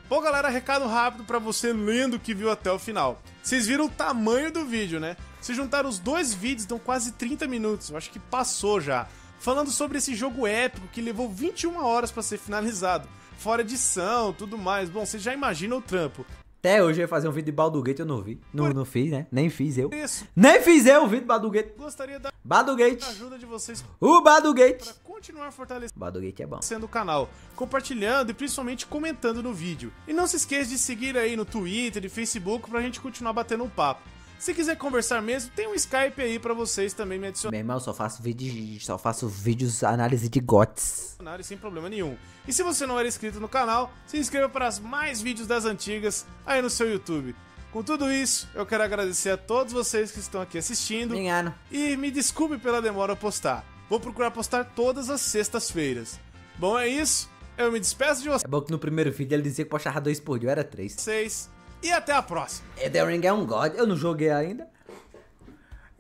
Bom, galera, recado rápido pra você lendo que viu até o final. Vocês viram o tamanho do vídeo, né? Se juntar os 2 vídeos, dão quase 30 minutos. Eu acho que passou já. Falando sobre esse jogo épico que levou 21 horas pra ser finalizado. Fora edição, tudo mais. Bom, você já imagina o trampo.
Até hoje eu ia fazer um vídeo de Baldur's Gate, eu não vi. Não fiz, né? Nem fiz eu.
Isso.
Nem fiz eu o vídeo de Baldur's Gate.
Gostaria da
Baldur's Gate.
ajuda de vocês
O Baldur's Gate.
para continuar fortalecendo
Baldur's Gate é bom.
o canal, compartilhando e principalmente comentando no vídeo. E não se esqueça de seguir aí no Twitter e Facebook pra gente continuar batendo um papo. Se quiser conversar mesmo, tem um Skype aí pra vocês também me
Meu irmão, eu só faço vídeos análise de GOTS.
adicionarem sem problema nenhum. E se você não era inscrito no canal, se inscreva para mais vídeos das antigas aí no seu YouTube. Com tudo isso, eu quero agradecer a todos vocês que estão aqui assistindo.
Engano.
E me desculpe pela demora a postar. Vou procurar postar todas as sextas-feiras. Bom, é isso. Eu me despeço de
É bom que no primeiro vídeo ele dizia que postava 2 por dia, era 3.
vocês. E até a próxima.
Elden Ring é um god, eu não joguei ainda.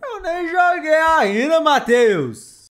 Eu nem joguei ainda, Matheus.